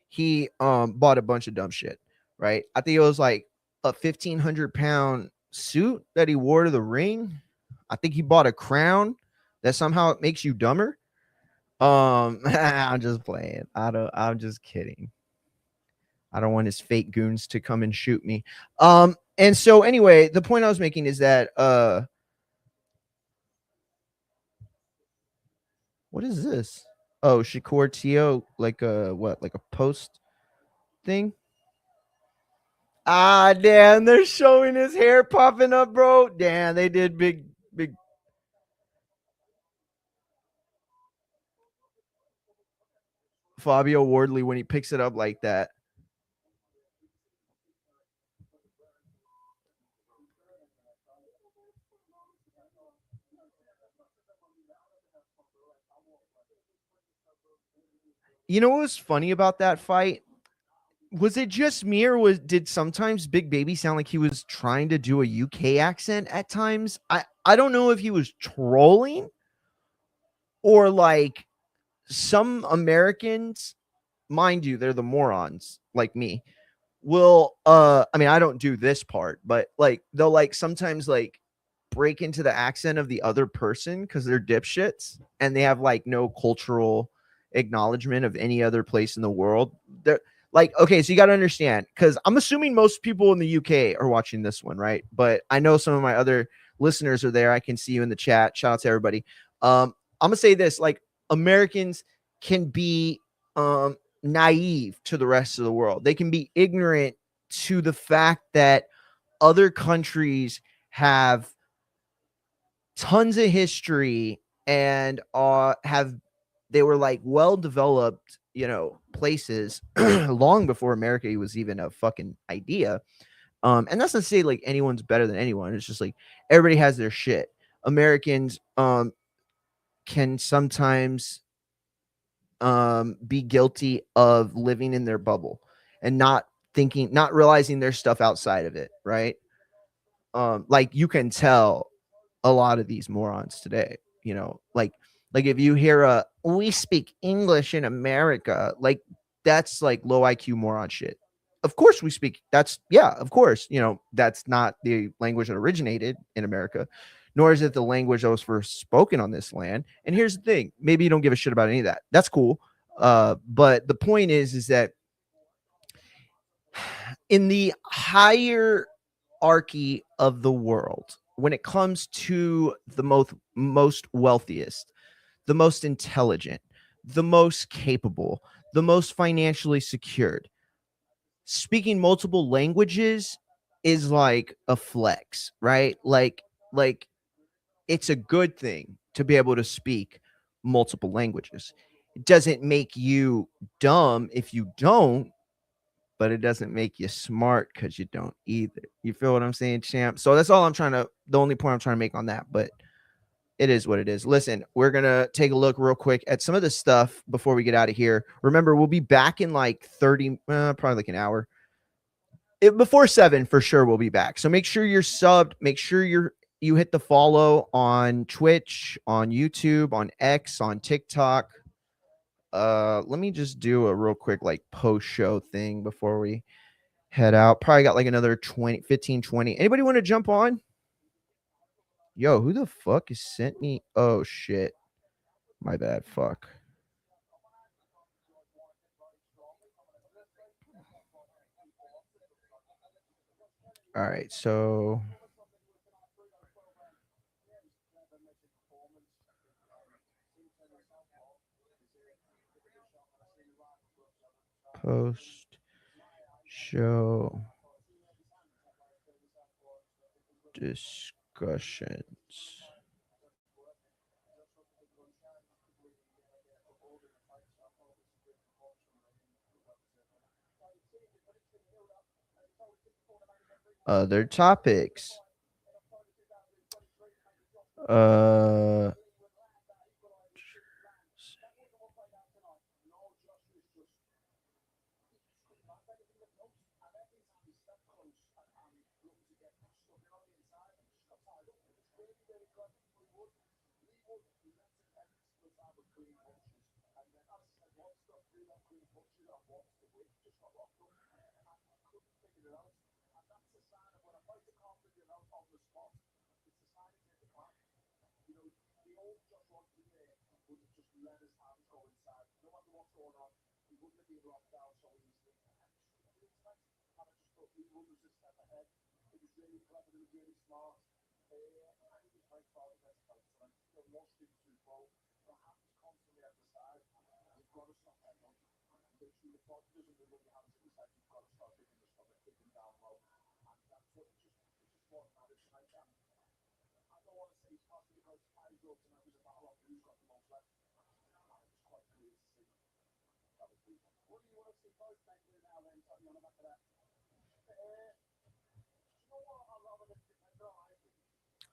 he bought a bunch of dumb shit, right? I think it was like a 1,500-pound suit that he wore to the ring. I think he bought a crown that somehow it makes you dumber. I'm just playing. I'm just kidding. I don't want his fake goons to come and shoot me. And so anyway, the point I was making is that what is this? Oh, Shakur Tio, like a what, like a post thing? Ah, damn, they're showing his hair popping up, bro. Damn, they did big Fabio Wardley when he picks it up like that. You know what was funny about that fight? Was it just me, or did sometimes Big Baby sound like he was trying to do a UK accent at times? I don't know if he was trolling or like some Americans, mind you, they're the morons like me, will I mean, I don't do this part, but like they'll like sometimes like break into the accent of the other person because they're dipshits and they have like no cultural acknowledgement of any other place in the world. They're like, okay, so you got to understand, because I'm assuming most people in the UK are watching this one, right? But I know some of my other listeners are there. I can see you in the chat. Shout out to everybody. I'm gonna say this: like, Americans can be naive to the rest of the world. They can be ignorant to the fact that other countries have tons of history and have they were like well developed, places long before America was even a fucking idea. And that's not to say like anyone's better than anyone. It's just like everybody has their shit. Americans can sometimes be guilty of living in their bubble and not realizing there's stuff outside of it, right? Like you can tell a lot of these morons today, like if you hear we speak English in America, like that's like low IQ moron shit. Of course we speak, that's, yeah, of course, that's not the language that originated in America, nor is it the language that was first spoken on this land. And here's the thing, maybe you don't give a shit about any of that, that's cool. But the point is that in the hierarchy of the world, when it comes to the most wealthiest, the most intelligent, the most capable, the most financially secured, speaking multiple languages is like a flex, right? Like it's a good thing to be able to speak multiple languages. It doesn't make you dumb if you don't, but it doesn't make you smart because you don't either. You feel what I'm saying, champ? So that's all the only point I'm trying to make on that. But it is what it is. Listen, we're going to take a look real quick at some of this stuff before we get out of here. Remember, we'll be back in like 30, probably like an hour. Before 7, for sure, we'll be back. So make sure you're subbed. Make sure you hit the follow on Twitch, on YouTube, on X, on TikTok. Let me just do a real quick like post show thing before we head out. Probably got like another 20, 15, 20. Anybody want to jump on? Yo, who the fuck has sent me? Oh shit. My bad. Fuck. All right. So post show discussions. Other topics. Uh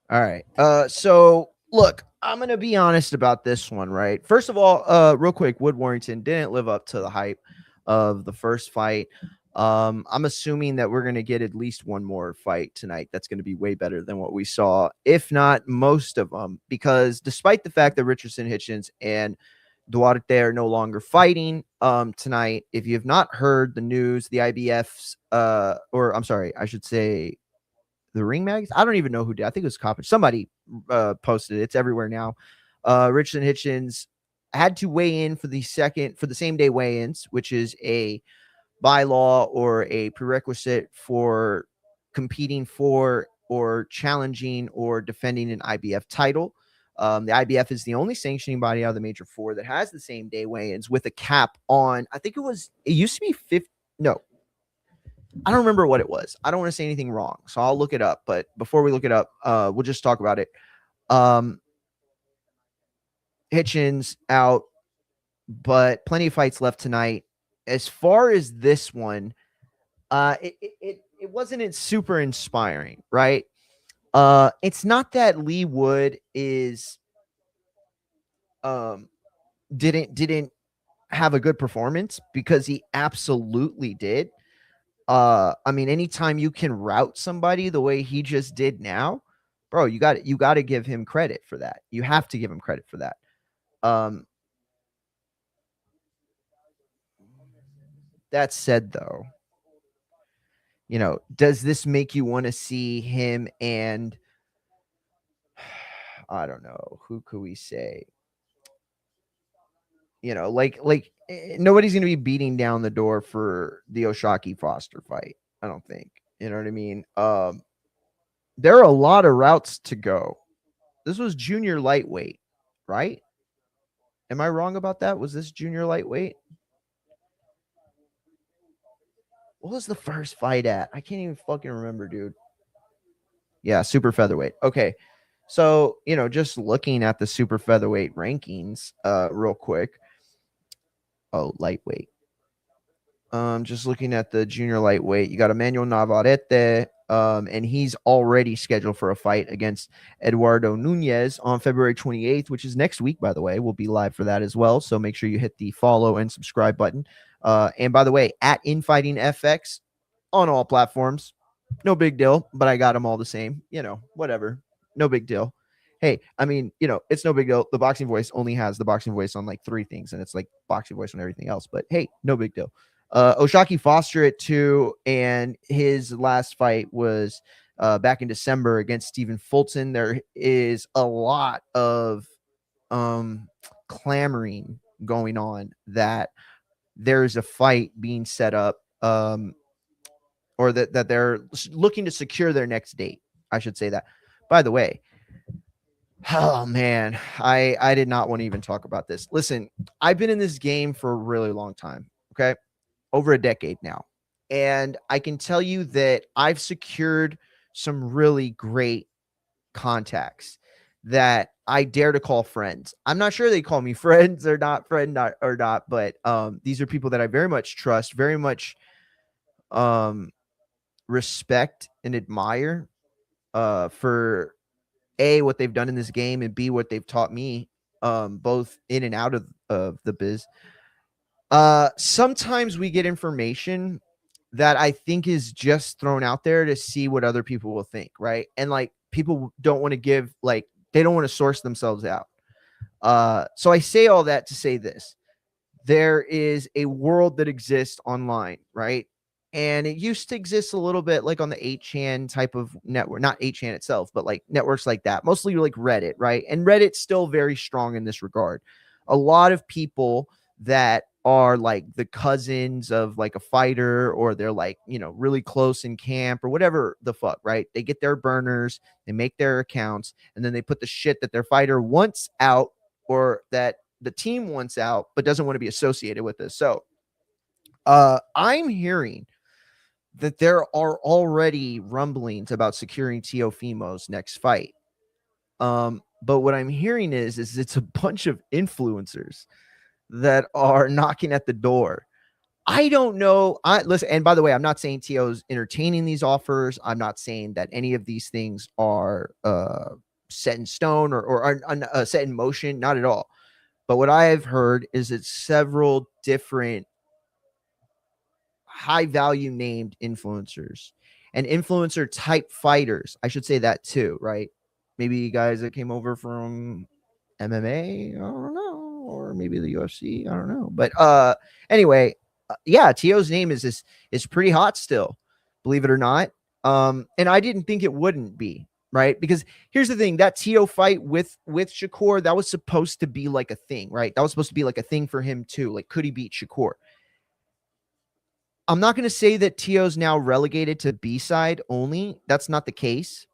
All right. So look, I'm gonna be honest about this one, right? First of all, real quick, Wood Warrington didn't live up to the hype of the first fight. I'm assuming that we're gonna get at least one more fight tonight that's gonna be way better than what we saw, if not most of them, because despite the fact that Richardson, Hitchens, and Duarte are no longer fighting tonight, if you have not heard the news, the IBF's or I'm sorry, I should say the Ring Mags. I don't even know who did. I think it was Coppage. Somebody posted it. It's everywhere now. Richardson Hitchens had to weigh in for the same day weigh-ins, which is a bylaw or a prerequisite for competing for or challenging or defending an IBF title. The IBF is the only sanctioning body out of the major four that has the same day weigh-ins with a cap on, I think it used to be 50. No, I don't remember what it was. I don't want to say anything wrong, so I'll look it up. But before we look it up, we'll just talk about it. Hitchens out, but plenty of fights left tonight. As far as this one, it wasn't super inspiring, right? It's not that Lee Wood is didn't have a good performance, because he absolutely did. I mean, anytime you can route somebody the way he just did now, bro, you got to give him credit for that. You have to give him credit for that. That said, though, does this make you want to see him and I don't know, who could we say? Nobody's going to be beating down the door for the Oshaki Foster fight. I don't think. You know what I mean? There are a lot of routes to go. This was junior lightweight, right? Am I wrong about that? Was this junior lightweight? What was the first fight at? I can't even fucking remember, dude. Yeah, super featherweight. Okay. So, just looking at the super featherweight rankings real quick. Oh, lightweight. Just looking at the junior lightweight, you got Emmanuel Navarrete, and he's already scheduled for a fight against Eduardo Nunez on February 28th, which is next week, by the way. We'll be live for that as well, so make sure you hit the follow and subscribe button. And by the way, at Infighting FX on all platforms. No big deal, but I got them all the same. Whatever. No big deal. Hey, I mean, it's no big deal. The Boxing Voice only has the Boxing Voice on like 3 things, and it's like Boxing Voice on everything else. But hey, no big deal. Oshaki Foster at 2, and his last fight was back in December against Stephen Fulton. There is a lot of clamoring going on that there's a fight being set up, or that they're looking to secure their next date. I should say that. By the way, oh man, I did not want to even talk about this. Listen, I've been in this game for a really long time. Okay. Over a decade now. And I can tell you that I've secured some really great contacts that I dare to call friends. I'm not sure they call me friends or not, but these are people that I very much trust, very much respect and admire for what they've done in this game, and B, what they've taught me, both in and out of the biz. Sometimes we get information that I think is just thrown out there to see what other people will think, right? And like, people don't want to give, like, they don't want to source themselves out. So I say all that to say this. There is a world that exists online, right? And it used to exist a little bit like on the 8chan type of network, not 8chan itself, but like networks like that, mostly like Reddit, right? And Reddit's still very strong in this regard. A lot of people that are like the cousins of like a fighter, or they're like, really close in camp or whatever the fuck, right? They get their burners, they make their accounts, and then they put the shit that their fighter wants out, or that the team wants out, but doesn't want to be associated with this. So I'm hearing that there are already rumblings about securing Teofimo's next fight. But what I'm hearing is it's a bunch of influencers that are knocking at the door. I don't know. Listen, and by the way, I'm not saying Tio's entertaining these offers. I'm not saying that any of these things are set in stone or set in motion. Not at all. But what I have heard is it's several different high value named influencers and influencer type fighters. I should say that too, right? Maybe guys that came over from MMA, I don't know, or maybe the UFC, I don't know. But anyway, yeah, Tio's name is pretty hot still, believe it or not. And I didn't think it wouldn't be, right? Because here's the thing, that Tio fight with Shakur, that was supposed to be like a thing, right? That was supposed to be like a thing for him too. Like, could he beat Shakur? I'm not going to say that Tio's now relegated to B-side only. That's not the case.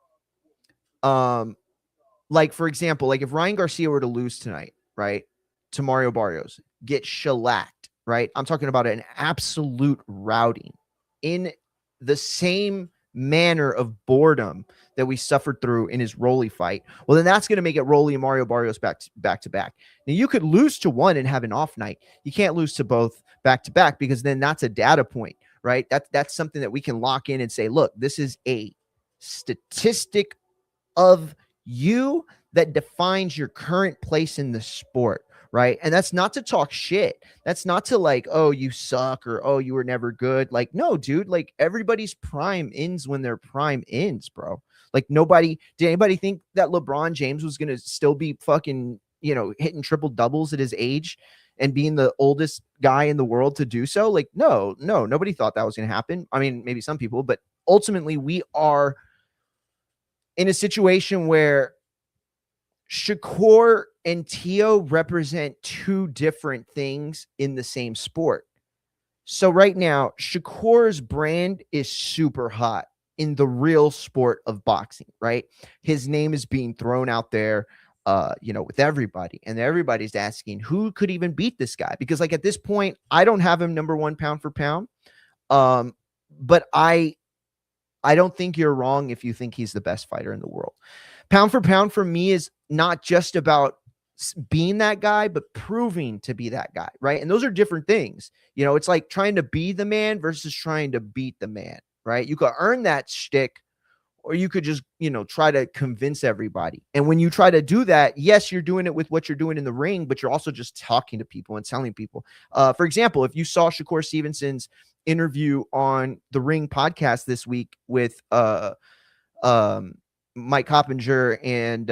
Like, for example, like if Ryan Garcia were to lose tonight, right, to Mario Barrios, get shellacked, right? I'm talking about an absolute routing in the same manner of boredom that we suffered through in his Rolly fight. Well, then that's going to make it Rolly and Mario Barrios back to back. Now, you could lose to one and have an off night. You can't lose to both back to back, because then that's a data point, right? That's something that we can lock in and say, look, this is a statistic of you that defines your current place in the sport, right? And that's not to talk shit. That's not to like, oh, you suck, or oh, you were never good. Like, no, dude, like everybody's prime ends when their prime ends, bro. Like, did anybody think that LeBron James was going to still be fucking, hitting triple doubles at his age and being the oldest guy in the world to do so? Like, no, nobody thought that was going to happen. I mean, maybe some people, but ultimately we are in a situation where Shakur and Tio represent two different things in the same sport. So right now, Shakur's brand is super hot in the real sport of boxing, right? His name is being thrown out there, with everybody, and everybody's asking who could even beat this guy, because like at this point, I don't have him number one pound for pound. But I don't think you're wrong if you think he's the best fighter in the world. Pound for pound for me is not just about being that guy, but proving to be that guy, right? And those are different things. It's like trying to be the man versus trying to beat the man, right? You could earn that shtick, or you could just, try to convince everybody. And when you try to do that, yes, you're doing it with what you're doing in the ring, but you're also just talking to people and telling people. For example, if you saw Shakur Stevenson's interview on the Ring podcast this week with Mike Coppinger and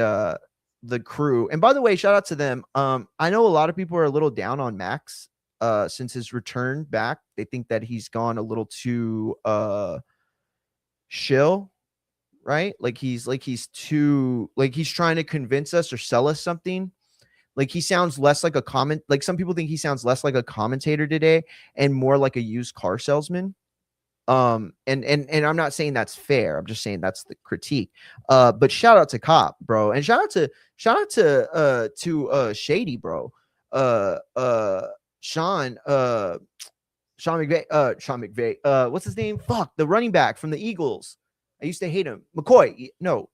the crew. And by the way, shout out to them. I know a lot of people are a little down on Max since his return back. They think that he's gone a little too shill, right? Like he's trying to convince us or sell us something. Like he sounds less like like some people think he sounds less like a commentator today and more like a used car salesman. And I'm not saying that's fair. I'm just saying that's the critique. But shout out to Cop, bro. And shout out to Shady, bro. Sean McVay. What's his name? Fuck, the running back from the Eagles. I used to hate him. McCoy. No.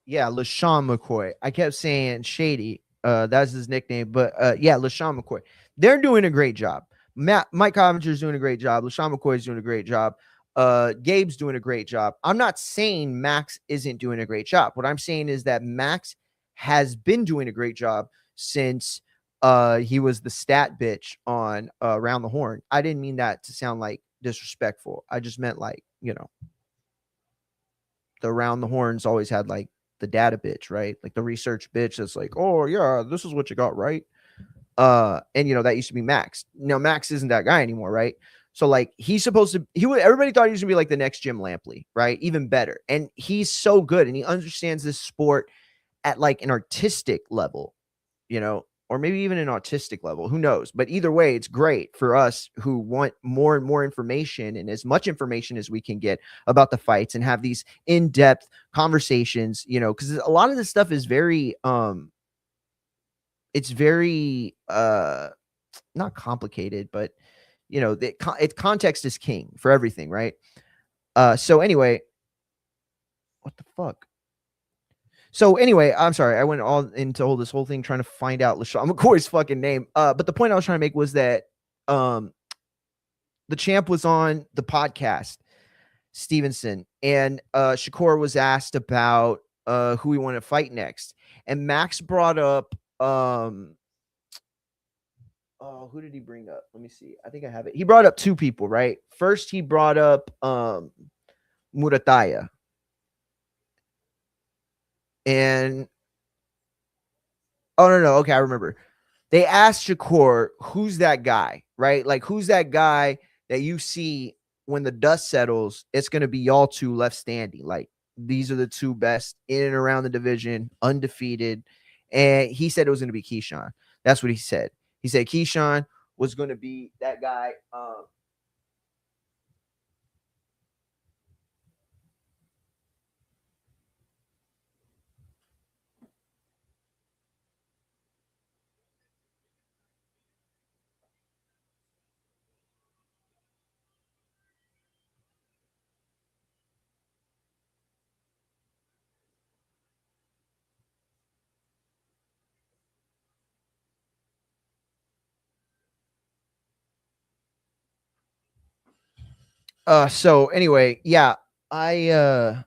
Yeah, LaShawn McCoy. I kept saying Shady. That's his nickname. But yeah, LaShawn McCoy. They're doing a great job. Mike Coventry's doing a great job. LaShawn McCoy's doing a great job. Gabe's doing a great job. I'm not saying Max isn't doing a great job. What I'm saying is that Max has been doing a great job since he was the stat bitch on Around the Horn. I didn't mean that to sound like disrespectful. I just meant like, the Around the Horns always had like the data bitch, right? Like the research bitch that's like, oh yeah, this is what you got right. And that used to be Max. Max isn't that guy anymore, right? So like he's supposed to everybody thought he was gonna be like the next Jim Lampley, right? Even better. And he's so good and he understands this sport at like an artistic level, or maybe even an autistic level. Who knows? But either way, it's great for us who want more and more information and as much information as we can get about the fights and have these in-depth conversations, because a lot of this stuff is very it's very not complicated, but context is king for everything, right? So anyway, what the fuck? So anyway, I'm sorry, I went all into this whole thing trying to find out LaShawn McCoy's fucking name. But the point I was trying to make was that the champ was on the podcast, Stevenson, and Shakur was asked about who he wanted to fight next, and Max brought up who did he bring up? Let me see. I think I have it. He brought up two people, right? First, he brought up Murataya. And no. Okay, I remember. They asked Shakur, who's that guy, right? Like, who's that guy that you see when the dust settles? It's going to be y'all two left standing. Like, these are the two best in and around the division, undefeated. And he said it was going to be Keyshawn. That's what he said. He said Keyshawn was going to be that guy. So anyway, yeah, I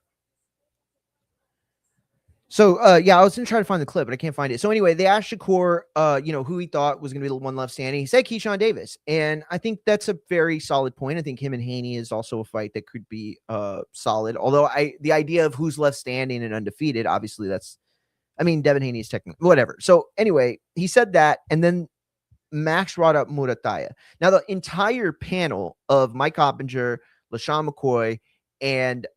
was gonna try to find the clip, but I can't find it. So anyway, they asked Shakur, who he thought was gonna be the one left standing. He said Keyshawn Davis, and I think that's a very solid point. I think him and Haney is also a fight that could be solid. Although the idea of who's left standing and undefeated, obviously Devin Haney is technically whatever. So anyway, he said that, and then Max brought up Murataya. Now the entire panel of Mike Oppinger, LaShawn McCoy, and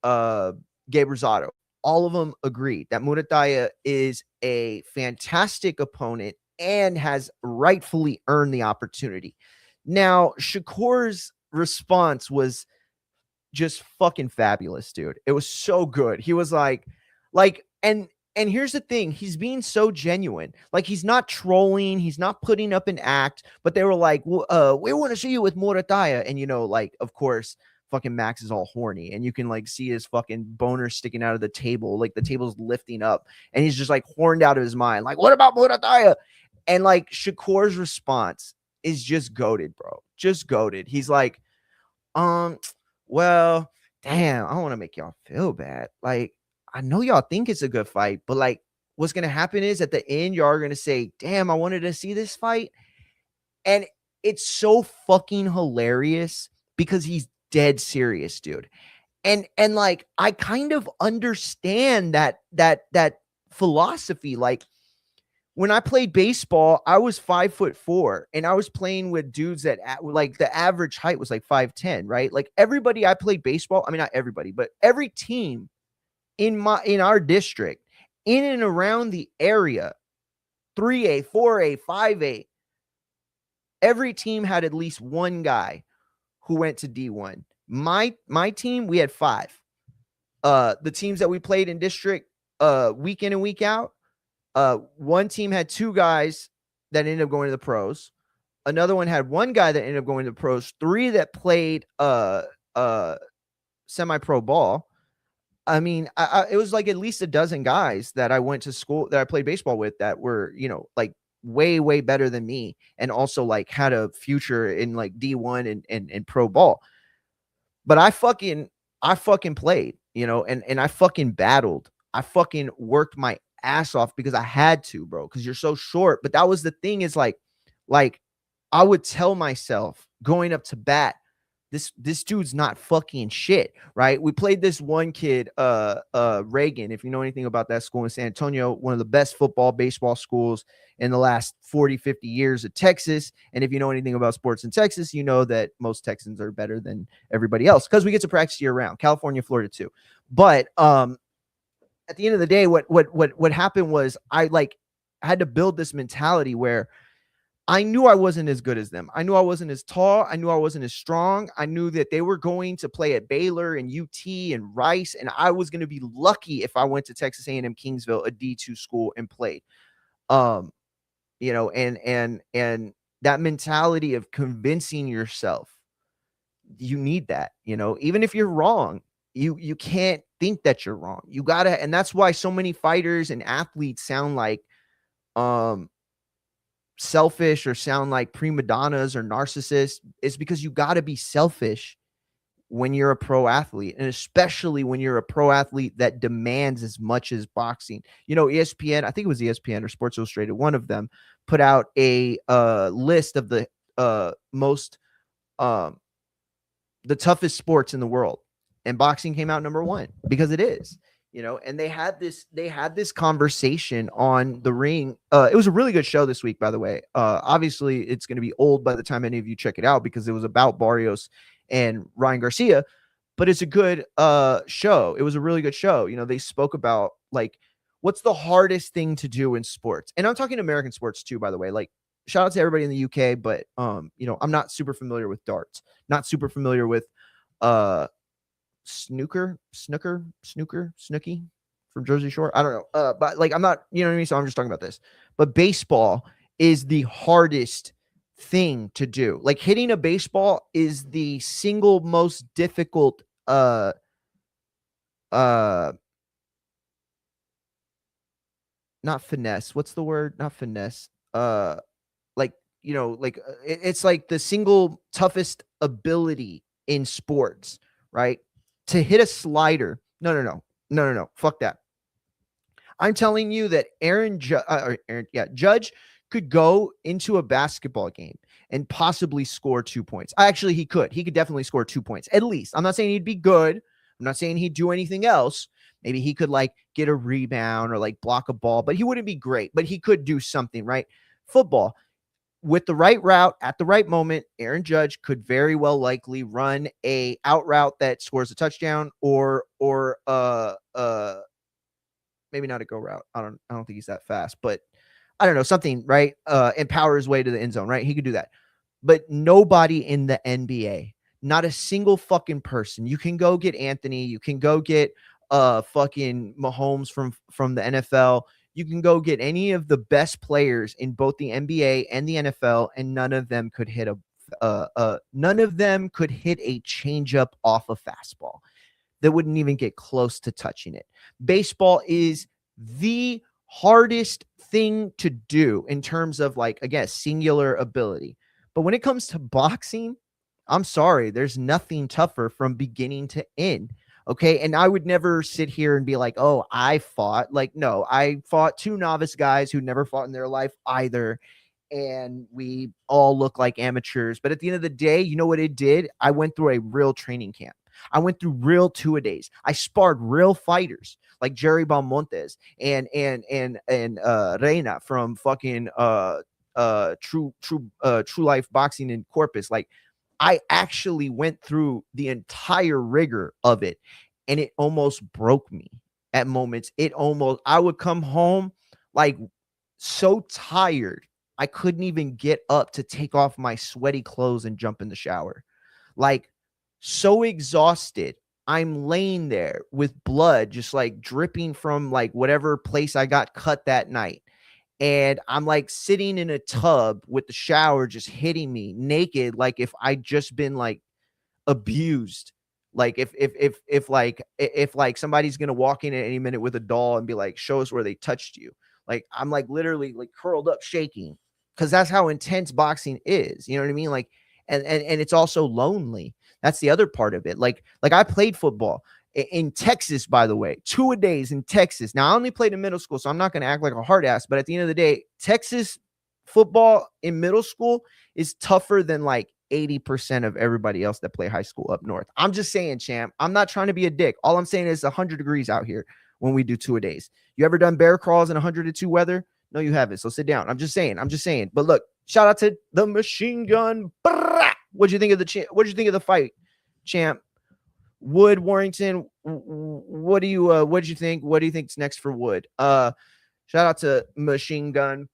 Gabe Rosado, all of them agreed that Murataya is a fantastic opponent and has rightfully earned the opportunity. Now, Shakur's response was just fucking fabulous, dude. It was so good. He was and here's the thing, he's being so genuine. Like, he's not trolling, he's not putting up an act, but they were like, well, we want to see you with Murataya. And of course, fucking Max is all horny, and you can like see his fucking boner sticking out of the table, like the table's lifting up, and he's just like horned out of his mind. Like, what about Murataya? And like Shakur's response is just goated, bro. Just goated. He's like, well, damn, I don't want to make y'all feel bad. Like, I know y'all think it's a good fight, but like what's going to happen is at the end, y'all are going to say, damn, I wanted to see this fight. And it's so fucking hilarious because he's dead serious, dude. And like, I kind of understand that philosophy. Like, when I played baseball, I was 5'4", and I was playing with dudes that like the average height was like 5'10", right? Like everybody I played baseball, I mean, not everybody, but every team in our district, in and around the area, 3A, 4A, 5A, every team had at least one guy who went to D1. My team, we had 5. The teams that we played in district, week in and week out, one team had 2 guys that ended up going to the pros. Another one had 1 guy that ended up going to the pros. 3 that played semi-pro ball. I mean, it was like at least a dozen guys that I went to school that I played baseball with that were, like way, way better than me, and also like had a future in like D1 and pro ball. But I fucking played, and I fucking battled. I fucking worked my ass off because I had to, bro, because you're so short. But that was the thing, is like I would tell myself going up to bat, this dude's not fucking shit, right? We played this one kid, Reagan, if you know anything about that school in San Antonio, one of the best football, baseball schools in the last 40, 50 years of Texas. And if you know anything about sports in Texas, you know that most Texans are better than everybody else because we get to practice year round. California, Florida too. But at the end of the day, what happened was I had to build this mentality where I knew I wasn't as good as them. I knew I wasn't as tall. I knew I wasn't as strong. I knew that they were going to play at Baylor and UT and Rice, and I was going to be lucky if I went to Texas A&M Kingsville, a D2 school, and played. And that mentality of convincing yourself, you need that. Even if you're wrong, you can't think that you're wrong. You gotta, and that's why so many fighters and athletes sound like selfish or sound like prima donnas or narcissists. It's because you got to be selfish when you're a pro athlete, and especially when you're a pro athlete that demands as much as boxing. ESPN, I think it was ESPN or Sports Illustrated, one of them put out a list of the most the toughest sports in the world, and boxing came out number one because it is. And they had this conversation on the ring. It was a really good show this week, by the way. Obviously it's going to be old by the time any of you check it out because it was about Barrios and Ryan Garcia, but it's a good show. It was a really good show. They spoke about what's the hardest thing to do in sports. And I'm talking American sports too, by the way. Shout out to everybody in the UK, but I'm not super familiar with darts, not super familiar with snooker snooky from Jersey Shore. I don't know. But I'm not, you know what I mean? So I'm just talking about this. But baseball is the hardest thing to do. Hitting a baseball is the single most difficult not finesse. What's the word? Not finesse. It's like the single toughest ability in sports, right? To hit a slider. No. Fuck that. I'm telling you that Judge could go into a basketball game and possibly score 2 points. Actually, he could. He could definitely score 2 points, at least. I'm not saying he'd be good. I'm not saying he'd do anything else. Maybe he could get a rebound or block a ball, but he wouldn't be great. But he could do something, right? Football, with the right route at the right moment, Aaron Judge could very well likely run a out route that scores a touchdown or maybe not a go route. I don't think he's that fast, but I don't know, something, right? And power his way to the end zone, right? He could do that. But nobody in the NBA, not a single fucking person. You can go get Anthony, you can go get fucking Mahomes from the NFL. You can go get any of the best players in both the NBA and the NFL, and none of them could hit a changeup off a fastball that wouldn't even get close to touching it. Baseball is the hardest thing to do in terms of again, singular ability. But when it comes to boxing, I'm sorry, there's nothing tougher from beginning to end. Okay. And I would never sit here and be like, oh, I fought. No, I fought 2 novice guys who never fought in their life either. And we all look like amateurs. But at the end of the day, you know what it did? I went through a real training camp. I went through real 2-a-days. I sparred real fighters like Jerry Belmontes and Reina from fucking True Life Boxing in Corpus. I actually went through the entire rigor of it, and it almost broke me at moments. I would come home so tired, I couldn't even get up to take off my sweaty clothes and jump in the shower. So exhausted. I'm laying there with blood just dripping from whatever place I got cut that night. And I'm sitting in a tub with the shower just hitting me naked, if I just been abused. If somebody's gonna walk in at any minute with a doll and be show us where they touched you. I'm literally curled up shaking, because that's how intense boxing is. You know what I mean? And it's also lonely. That's the other part of it. I played football in Texas, by the way, 2-a-days in Texas. Now, I only played in middle school, so I'm not going to act like a hard ass, but at the end of the day, Texas football in middle school is tougher than 80% of everybody else that play high school up north. I'm just saying, champ. I'm not trying to be a dick. All I'm saying is 100 degrees out here when we do 2-a-days. You ever done bear crawls in 102 weather? No, you haven't. So sit down. I'm just saying. But look, shout out to the machine gun. What'd you think of the fight, champ? Wood, Warrington, what do you think? What do you think's next for Wood? Shout out to Machine Gun.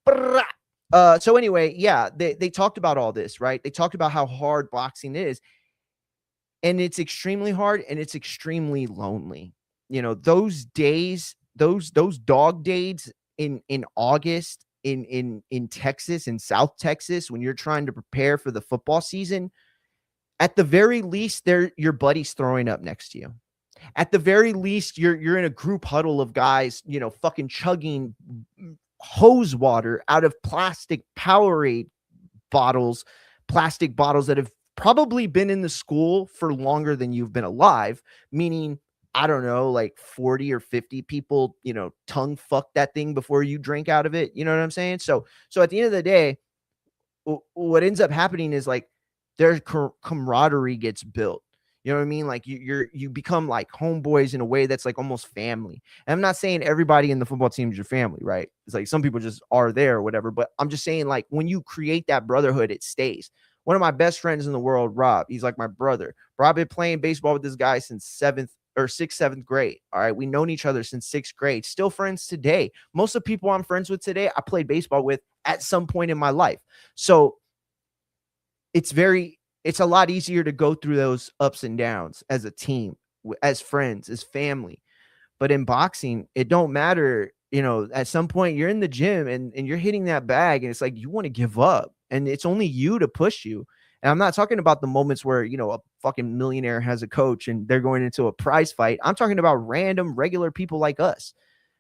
So anyway, yeah, they talked about all this, right? They talked about how hard boxing is, and it's extremely hard and it's extremely lonely. You know, those days, those dog days in August in Texas, in South Texas, when you're trying to prepare for the football season, at the very least, your buddy's throwing up next to you. At the very least, you're in a group huddle of guys, you know, fucking chugging hose water out of plastic Powerade bottles, plastic bottles that have probably been in the school for longer than you've been alive, meaning, I don't know, like 40 or 50 people, you know, tongue fuck that thing before you drink out of it. You know what I'm saying? So at the end of the day, what ends up happening is like their camaraderie gets built. You know what I mean? Like you become like homeboys in a way that's like almost family. And I'm not saying everybody in the football team is your family, right? It's like some people just are there or whatever. But I'm just saying, like, when you create that brotherhood, it stays. One of my best friends in the world, Rob, he's like my brother. Bro, I've been playing baseball with this guy since sixth, seventh grade. All right. We've known each other since sixth grade. Still friends today. Most of the people I'm friends with today, I played baseball with at some point in my life. So it's a lot easier to go through those ups and downs as a team, as friends, as family. But in boxing, it don't matter. You know, at some point you're in the gym and you're hitting that bag and it's like you want to give up and it's only you to push you. And I'm not talking about the moments where, you know, a fucking millionaire has a coach and they're going into a prize fight. I'm talking about random, regular people like us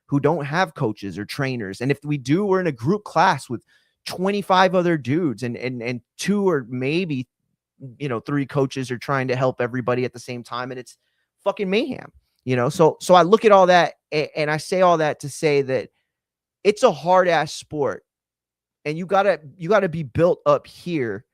who don't have coaches or trainers. And if we do, we're in a group class with 25 other dudes and two or maybe, you know, three coaches are trying to help everybody at the same time. And it's fucking mayhem, you know? So I look at all that and I say all that to say that it's a hard ass sport and you gotta be built up here.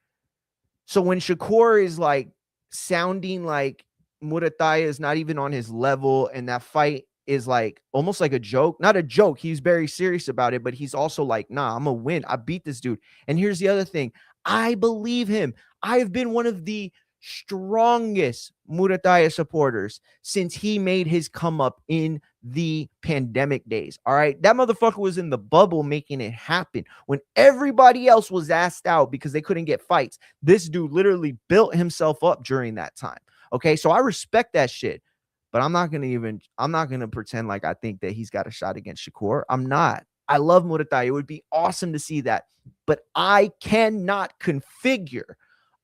So when Shakur is like sounding like Murataya is not even on his level and that fight is like almost like a joke, not a joke. He's very serious about it, but he's also like, nah, I'm gonna win. I beat this dude. And here's the other thing. I believe him. I've been one of the strongest Murataya supporters since he made his come up in the pandemic days. All right. That motherfucker was in the bubble making it happen when everybody else was asked out because they couldn't get fights. This dude literally built himself up during that time. Okay. So I respect that shit. But I'm not going to pretend like I think that he's got a shot against Shakur. I'm not. I love Murataya. It would be awesome to see that. But I cannot configure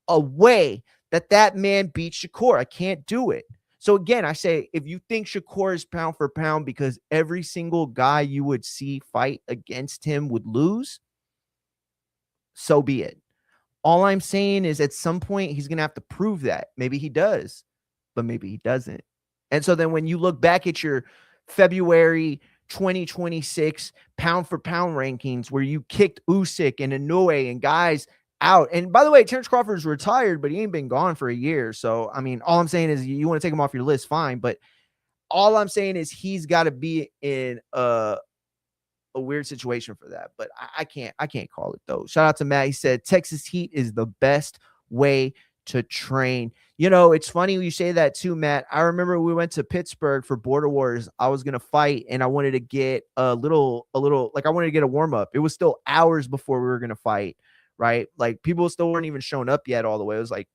a way that man beats Shakur. I can't do it. So again, I say, if you think Shakur is pound for pound because every single guy you would see fight against him would lose, so be it. All I'm saying is at some point he's going to have to prove that. Maybe he does, but maybe he doesn't. And so then when you look back at your February 2026 pound for pound rankings where you kicked Usyk and Inoue and guys out. And by the way, Terrence Crawford's retired, but he ain't been gone for a year. So, I mean, all I'm saying is you want to take him off your list, fine. But all I'm saying is he's got to be in a weird situation for that. But I can't call it though. Shout out to Matt. He said Texas heat is the best way to train. You know, it's funny you say that too, Matt. I remember we went to Pittsburgh for Border Wars. I was gonna fight, and I wanted to get a little, like I wanted to get a warm up. It was still hours before we were gonna fight, right? Like people still weren't even showing up yet all the way. It was like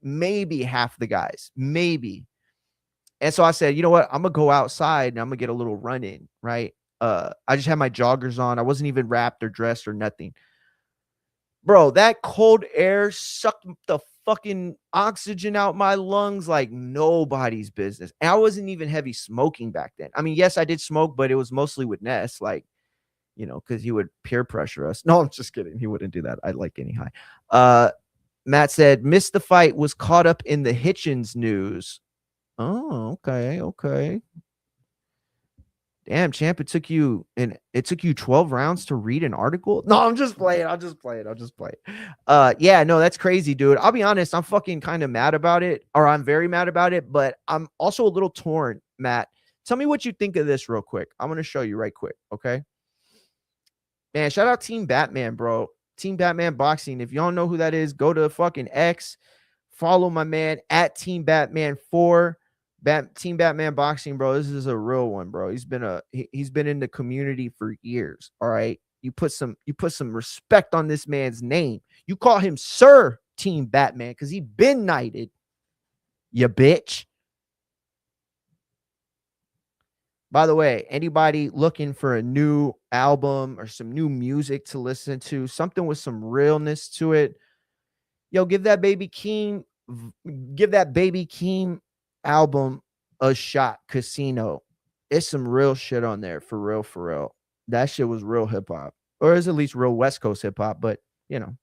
maybe half the guys, maybe. And so I said, you know what? I'm gonna go outside and I'm gonna get a little run in, right? I just had my joggers on. I wasn't even wrapped or dressed or nothing. Bro, that cold air sucked the fucking oxygen out my lungs like nobody's business. And I wasn't even heavy smoking back then. I mean, yes, I did smoke, but it was mostly with Ness, like, you know, because he would peer pressure us. No, I'm just kidding. He wouldn't do that. I like getting high. Matt said, missed the fight, was caught up in the Hitchens news. Oh, okay. Damn, champ, it took you 12 rounds to read an article? No, I'm just playing. I'll just play it. Yeah, no, that's crazy, dude. I'll be honest, I'm fucking kind of mad about it, or I'm very mad about it, but I'm also a little torn, Matt. Tell me what you think of this real quick. I'm gonna show you right quick, okay? Man, shout out Team Batman, bro. Team Batman Boxing. If you don't know who that is, go to fucking X. Follow my man at Team Batman 4. Team Batman Boxing, bro. This is a real one, bro. He's been in the community for years. All right. You put some respect on this man's name. You call him Sir Team Batman because he been knighted. You bitch. By the way, anybody looking for a new album or some new music to listen to, something with some realness to it, yo, give that Baby Keem album a shot. Casino. It's some real shit on there, for real, for real. That shit was real hip hop, or is at least real West Coast hip hop. But you know,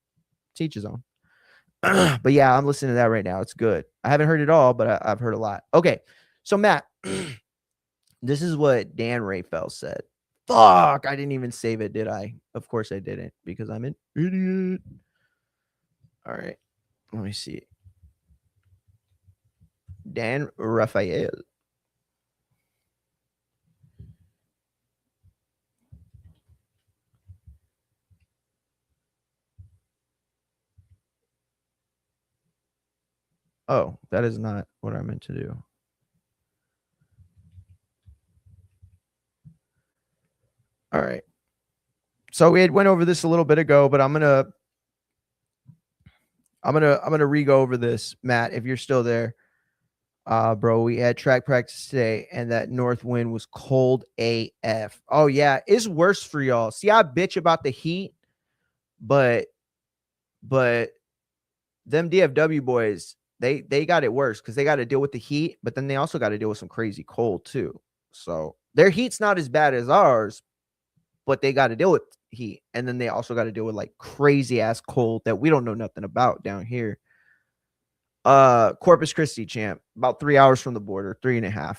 teach his own. But yeah, I'm listening to that right now. It's good. I haven't heard it all, but I've heard a lot. Okay, so Matt, this is what Dan Rayfeld said. Fuck, I didn't even save it, did I? Of course I didn't, because I'm an idiot. All right, let me see. Dan Raphael. Oh, that is not what I meant to do. All right. So we had went over this a little bit ago, but I'm gonna re-go over this, Matt, if you're still there. Bro, we had track practice today, and that north wind was cold AF. Oh yeah, it's worse for y'all. See, I bitch about the heat, but them DFW boys, they got it worse because they got to deal with the heat, but then they also got to deal with some crazy cold too. So their heat's not as bad as ours, but they got to deal with heat, and then they also got to deal with like crazy ass cold that we don't know nothing about down here. Corpus Christi, champ, about 3 hours from the border, 3.5.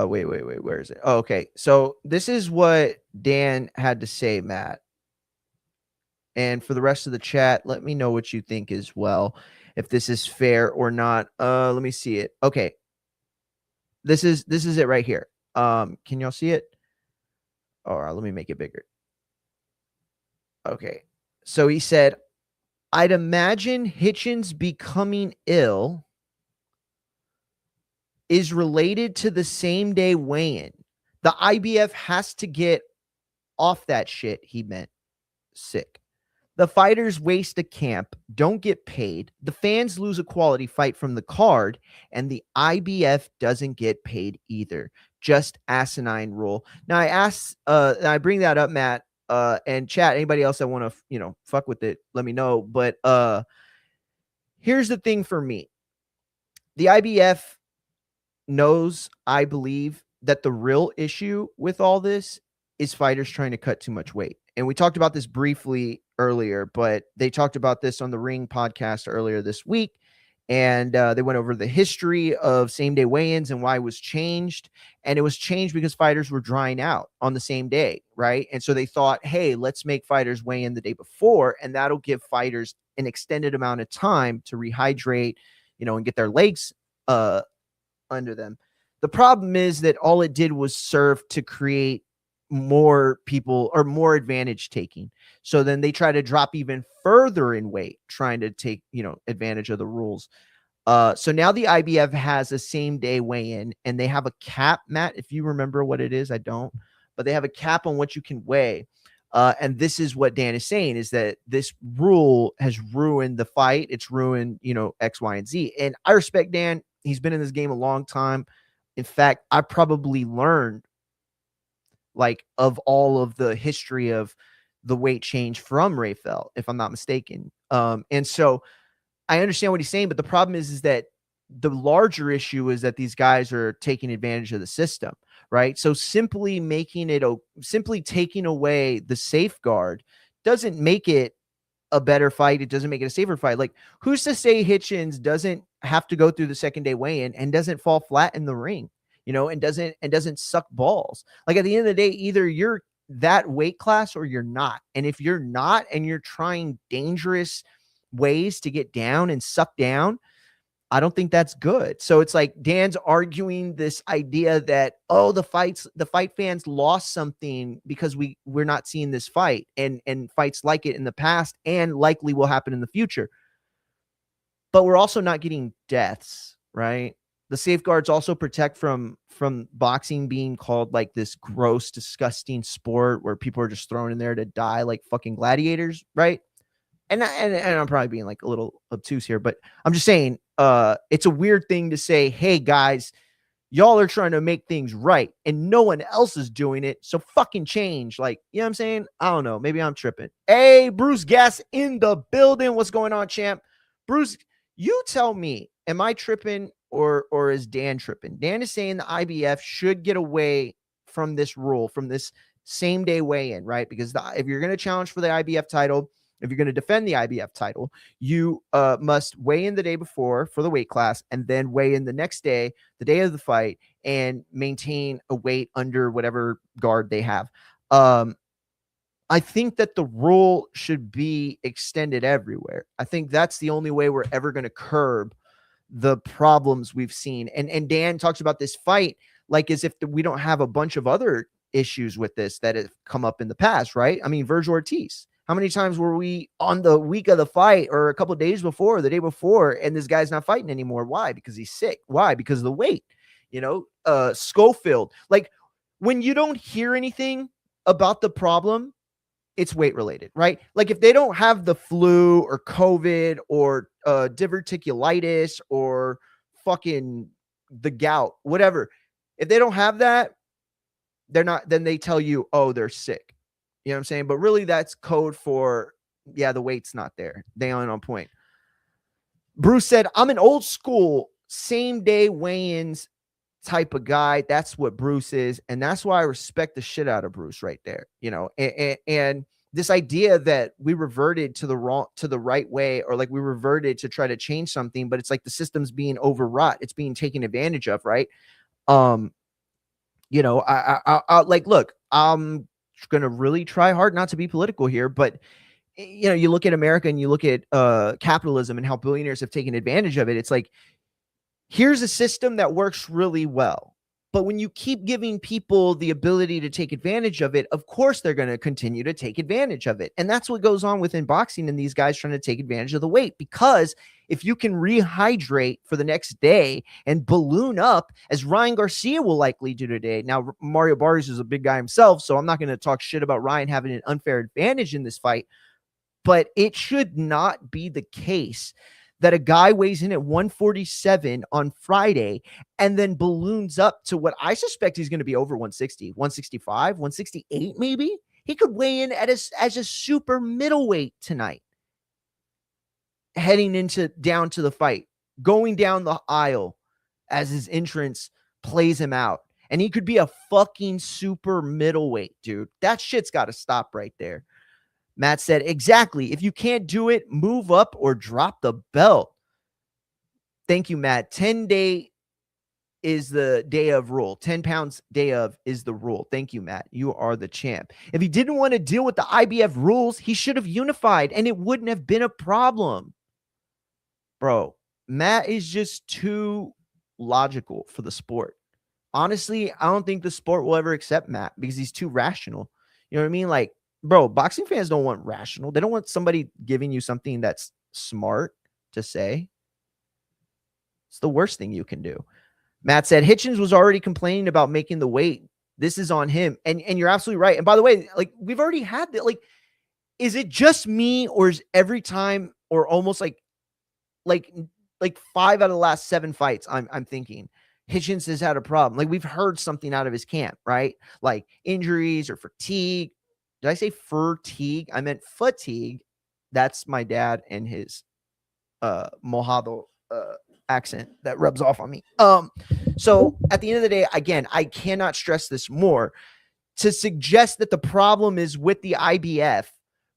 Wait, where is it? Oh, okay. So this is what Dan had to say, Matt. And for the rest of the chat, let me know what you think as well, if this is fair or not. Let me see it. Okay. This is it right here. Can y'all see it? All right, let me make it bigger. Okay. So he said, I'd imagine Hitchens becoming ill is related to the same day weigh-in. The IBF has to get off that shit, he meant. Sick. The fighters waste a camp, don't get paid. The fans lose a quality fight from the card, and the IBF doesn't get paid either. Just asinine rule. Now I bring that up, Matt, and chat. Anybody else that want to, fuck with it, let me know. But here's the thing for me: the IBF knows, I believe, that the real issue with all this is fighters trying to cut too much weight. And we talked about this briefly earlier, but they talked about this on the Ring podcast earlier this week. And they went over the history of same day weigh-ins and why it was changed. And it was changed because fighters were drying out on the same day, right? And so they thought, hey, let's make fighters weigh in the day before, and that'll give fighters an extended amount of time to rehydrate, and get their legs under them. The problem is that all it did was serve to create more people or more advantage taking. So then they try to drop even further in weight, trying to take, advantage of the rules. So now the IBF has a same day weigh in, and they have a cap, Matt, if you remember what it is. I don't, but they have a cap on what you can weigh. And this is what Dan is saying, is that this rule has ruined the fight. It's ruined, X, Y, and Z. And I respect Dan. He's been in this game a long time. In fact, I probably learned of all of the history of the weight change from Rayfeld, if I'm not mistaken. And so I understand what he's saying, but the problem is that the larger issue is that these guys are taking advantage of the system, right? So simply taking away the safeguard doesn't make it a better fight. It doesn't make it a safer fight. Like, who's to say Hitchens doesn't have to go through the second day weigh-in and doesn't fall flat in the ring, and doesn't suck balls. Like, at the end of the day, either you're that weight class or you're not. And if you're not, and you're trying dangerous ways to get down and suck down, I don't think that's good. So it's like Dan's arguing this idea that, oh, the fight fans lost something because we're not seeing this fight, and fights like it in the past and likely will happen in the future. But we're also not getting deaths, right? The safeguards also protect from boxing being called like this gross, disgusting sport where people are just thrown in there to die like fucking gladiators, right? And I'm probably being like a little obtuse here, but I'm just saying, it's a weird thing to say, hey guys, y'all are trying to make things right and no one else is doing it, so fucking change. Like, you know what I'm saying? I don't know. Maybe I'm tripping. Hey, Bruce Gass in the building. What's going on, champ? Bruce, you tell me, am I tripping or is Dan tripping? Dan is saying the IBF should get away from this rule, from this same day weigh-in, right? Because if you're going to challenge for the IBF title, if you're going to defend the IBF title, you must weigh in the day before for the weight class and then weigh in the next day, the day of the fight, and maintain a weight under whatever guard they have. I think that the rule should be extended everywhere. I think that's the only way we're ever going to curb the problems we've seen. And Dan talks about this fight like as if we don't have a bunch of other issues with this that have come up in the past, right? I mean, Virgil Ortiz. How many times were we on the week of the fight or a couple of days before, the day before, and this guy's not fighting anymore? Why? Because he's sick. Why? Because of the weight. Schofield. Like, when you don't hear anything about the problem, it's weight related, right? Like, if they don't have the flu or COVID or diverticulitis or fucking the gout, whatever, if they don't have that, they're not, then they tell you, oh, they're sick. You know what I'm saying? But really, that's code for, yeah, the weight's not there. They aren't on point. Bruce said, I'm an old school same day weigh-ins type of guy. That's what Bruce is. And that's why I respect the shit out of Bruce right there. And this idea that we reverted to the right way, or like we reverted to try to change something, but it's like the system's being overwrought. It's being taken advantage of. Right. I like, look, I'm going to really try hard not to be political here, but you look at America and you look at capitalism and how billionaires have taken advantage of it. It's like, here's a system that works really well, but when you keep giving people the ability to take advantage of it, of course they're going to continue to take advantage of it. And that's what goes on within boxing and these guys trying to take advantage of the weight, because if you can rehydrate for the next day and balloon up, as Ryan Garcia will likely do today. Now, Mario Barrios is a big guy himself, so I'm not going to talk shit about Ryan having an unfair advantage in this fight, but it should not be the case that a guy weighs in at 147 on Friday and then balloons up to what I suspect he's going to be over 160, 165, 168 maybe. He could weigh in as a super middleweight tonight, heading down to the fight, going down the aisle as his entrance plays him out. And he could be a fucking super middleweight, dude. That shit's got to stop right there. Matt said, exactly. If you can't do it, move up or drop the belt. Thank you, Matt. 10 day is the day of rule. 10 pounds day of is the rule. Thank you, Matt. You are the champ. If he didn't want to deal with the IBF rules, he should have unified and it wouldn't have been a problem. Bro, Matt is just too logical for the sport. Honestly, I don't think the sport will ever accept Matt because he's too rational. You know what I mean? Like, bro, boxing fans don't want rational. They don't want somebody giving you something that's smart to say. It's the worst thing you can do. Matt said Hitchens was already complaining about making the weight. This is on him. And you're absolutely right. And by the way, like, we've already had that. Like, is it just me, or is every time, or almost like 5 out of the last 7 fights, I'm thinking Hitchens has had a problem. Like, we've heard something out of his camp, right? Like injuries or fatigue. Did I say fatigue? I meant fatigue. That's my dad and his Mojado accent that rubs off on me. So at the end of the day, again, I cannot stress this more. To suggest that the problem is with the IBF,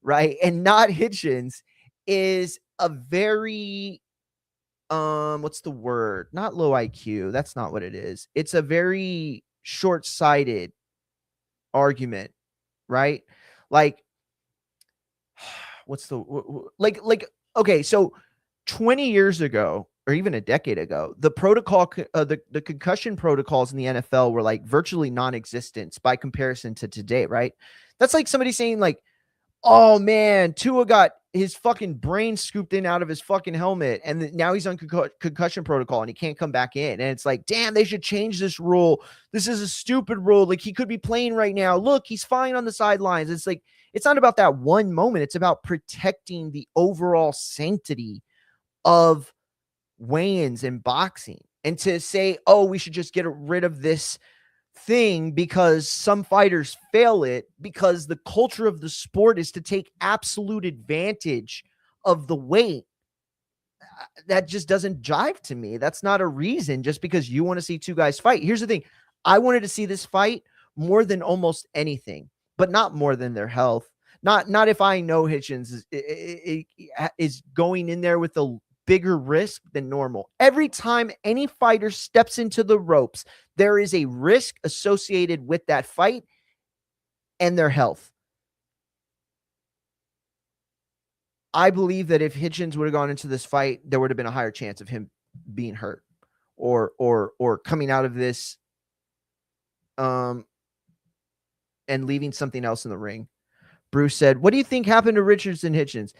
right, and not Hitchens, is a very what's the word? Not low IQ. That's not what it is. It's a very short-sighted argument, right? Like what's the like okay, so 20 years ago or even a decade ago, the protocol the concussion protocols in the NFL were like virtually non-existent by comparison to today, right? That's like somebody saying like, "Oh man, Tua got his fucking brain scooped in out of his fucking helmet and now he's on concussion protocol and he can't come back in." And it's like, "Damn, they should change this rule. This is a stupid rule. Like he could be playing right now. Look, he's fine on the sidelines." It's like it's not about that one moment. It's about protecting the overall sanctity of weigh-ins and boxing. And to say, "Oh, we should just get rid of this thing because some fighters fail it," because the culture of the sport is to take absolute advantage of the weight. That just doesn't jive to me. That's not a reason just because you want to see two guys fight. Here's the thing. I wanted to see this fight more than almost anything, but not more than their health. Not if I know Hitchens is going in there with a bigger risk than normal. Every time any fighter steps into the ropes, there is a risk associated with that fight and their health. I believe that if Hitchens would have gone into this fight, there would have been a higher chance of him being hurt or coming out of this and leaving something else in the ring. Bruce said, "What do you think happened to Richardson Hitchens?"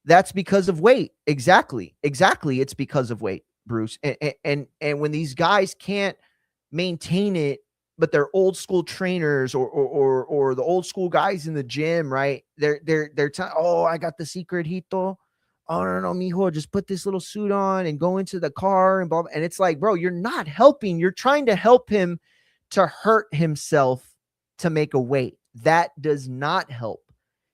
That's because of weight. Exactly. It's because of weight, Bruce. And when these guys can't maintain it, but they're old school trainers or the old school guys in the gym, right? They're "Oh, I got the secret, Hito. Oh no, mijo, just put this little suit on and go into the car and blah, blah." And it's like, bro, you're not helping. You're trying to help him to hurt himself to make a weight. That does not help.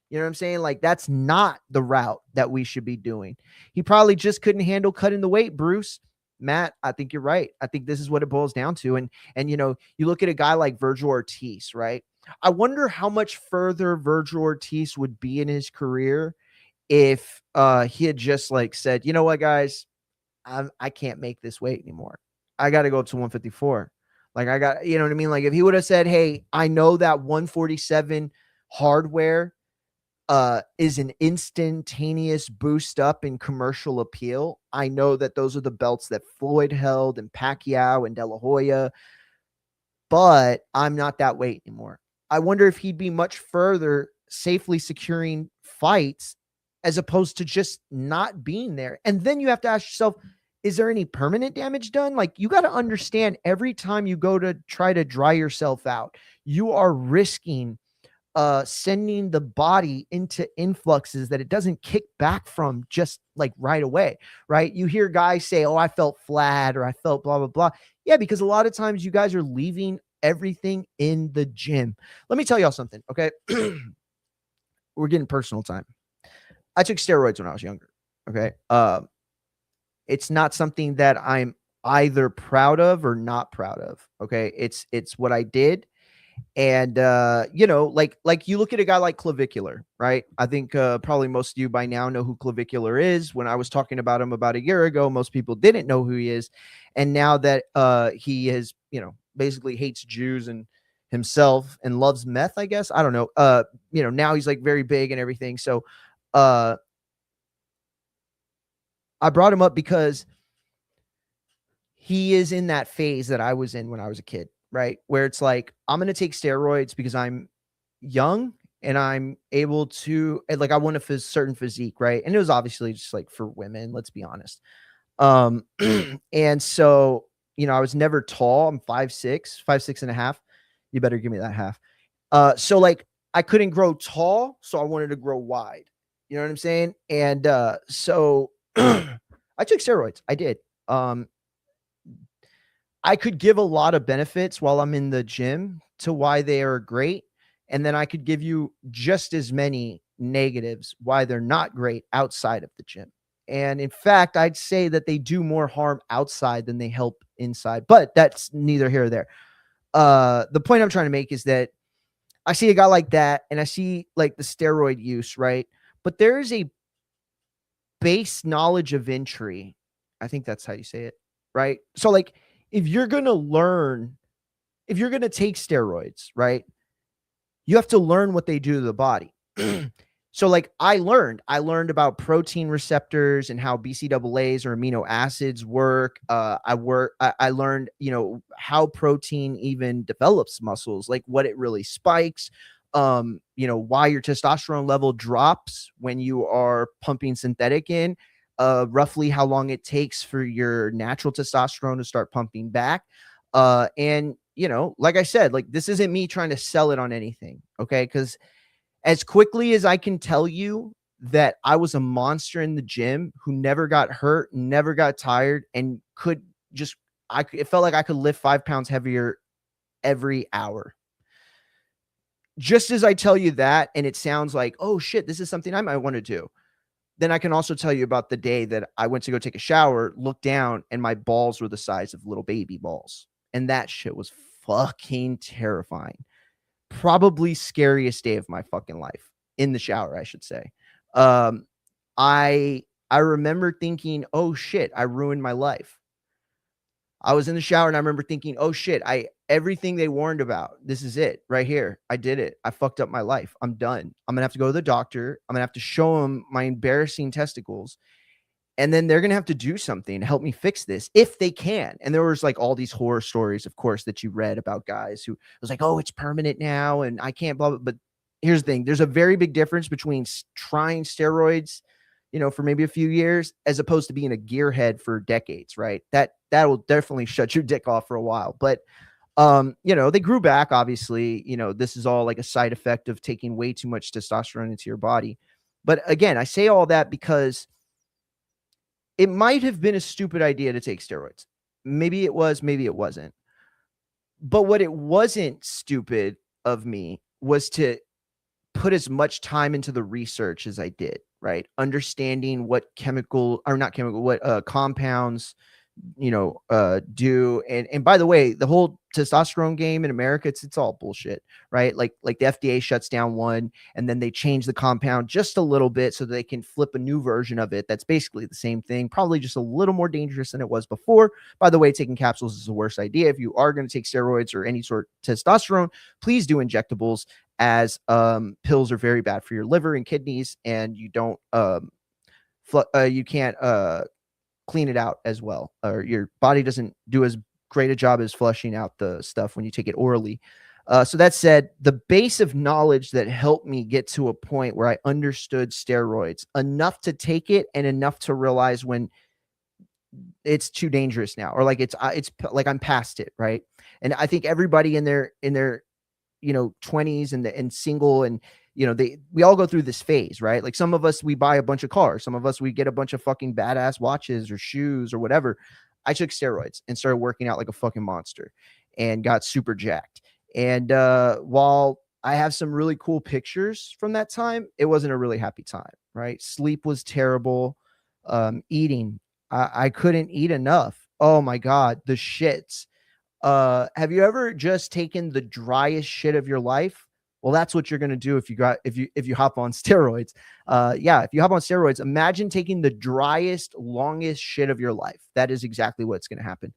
You know what I'm saying? Like, that's not the route that we should be doing. He probably just couldn't handle cutting the weight, Bruce. Matt, I think you're right. I think this is what it boils down to. And you know, you look at a guy like Virgil Ortiz, right? I wonder how much further Virgil Ortiz would be in his career if he had just like said, "You know what, guys, I can't make this weight anymore. I got to go up to 154. Like I got, you know what I mean? Like if he would have said, "Hey, I know that 147 hardware is an instantaneous boost up in commercial appeal. I know that those are the belts that Floyd held and Pacquiao and De La Hoya, but I'm not that weight anymore." I wonder if he'd be much further safely securing fights as opposed to just not being there. And then you have to ask yourself, is there any permanent damage done? Like, you got to understand, every time you go to try to dry yourself out, you are risking sending the body into influxes that it doesn't kick back from just like right away, right? You hear guys say, "Oh, I felt flat," or "I felt blah, blah, blah." Yeah, because a lot of times you guys are leaving everything in the gym. Let me tell y'all something, okay? We're getting personal time. I took steroids when I was younger, okay? It's not something that I'm either proud of or not proud of, okay? It's what I did. And you know, like you look at a guy like Clavicular, right? I think probably most of you by now know who Clavicular is. When I was talking about him about a year ago, most people didn't know who he is. And now that he is, you know, basically hates Jews and himself and loves meth, I guess. I don't know. You know, now he's like very big and everything. So I brought him up because he is in that phase that I was in when I was a kid, right? Where it's like, I'm going to take steroids because I'm young and I'm able to, and like, I want a certain physique, right? And it was obviously just like for women, let's be honest. And so, you know, I was never tall. I'm 5'6", 5'6.5". You better give me that half. So like, I couldn't grow tall, so I wanted to grow wide. You know what I'm saying? And so I took steroids. I did. I could give a lot of benefits while I'm in the gym to why they are great. And then I could give you just as many negatives why they're not great outside of the gym. And in fact, I'd say that they do more harm outside than they help inside, but that's neither here or there. The point I'm trying to make is that I see a guy like that and I see like the steroid use, right? But there is a base knowledge of entry. I think that's how you say it, right? So like if you're going to take steroids, right? You have to learn what they do to the body. So like I learned about protein receptors and how BCAAs or amino acids work. I learned, how protein even develops muscles, like what it really spikes, why your testosterone level drops when you are pumping synthetic in, roughly how long it takes for your natural testosterone to start pumping back. And like I said, like this isn't me trying to sell it on anything. Okay. Because as quickly as I can tell you that I was a monster in the gym who never got hurt, never got tired, and could just, it felt like I could lift 5 pounds heavier every hour. Just as I tell you that, and it sounds like, oh shit, this is something I might want to do. Then I can also tell you about the day that I went to go take a shower, looked down, and my balls were the size of little baby balls. And that shit was fucking terrifying. Probably scariest day of my fucking life in the shower, I should say. I remember thinking, oh shit, I ruined my life. I was in the shower and I remember thinking, oh shit, everything they warned about, this is it right here. I did it. I fucked up my life. I'm done. I'm gonna have to go to the doctor. I'm gonna have to show them my embarrassing testicles. And then they're going to have to do something to help me fix this if they can. And there was like all these horror stories, of course, that you read about guys who was like, oh, it's permanent now and I can't blah, blah. But here's the thing. There's a very big difference between trying steroids, for maybe a few years as opposed to being a gearhead for decades, right? That will definitely shut your dick off for a while. But, they grew back, obviously. This is all like a side effect of taking way too much testosterone into your body. But again, I say all that because it might have been a stupid idea to take steroids. Maybe it was, maybe it wasn't. But what it wasn't stupid of me was to put as much time into the research as I did, right? Understanding what compounds do. And by the way, the whole testosterone game in America, it's all bullshit, right? Like the FDA shuts down one and then they change the compound just a little bit so that they can flip a new version of it that's basically the same thing, probably just a little more dangerous than it was before. By the way, taking capsules is the worst idea. If you are going to take steroids or any sort of testosterone, please do injectables, as pills are very bad for your liver and kidneys, and you don't you can't clean it out as well, or your body doesn't do as great a job as flushing out the stuff when you take it orally. So that said, the base of knowledge that helped me get to a point where I understood steroids enough to take it and enough to realize when it's too dangerous now, or like it's like I'm past it, right? And I think everybody in their 20s and single, and we all go through this phase, right? Like some of us, we buy a bunch of cars, some of us, we get a bunch of fucking badass watches or shoes or whatever. I took steroids and started working out like a fucking monster and got super jacked. And while I have some really cool pictures from that time, it wasn't a really happy time, right? Sleep was terrible. Eating, I couldn't eat enough. Oh my God, the shits. Have you ever just taken the driest shit of your life? Well, that's what you're going to do if you hop on steroids. If you hop on steroids, imagine taking the driest, longest shit of your life. That is exactly what's going to happen.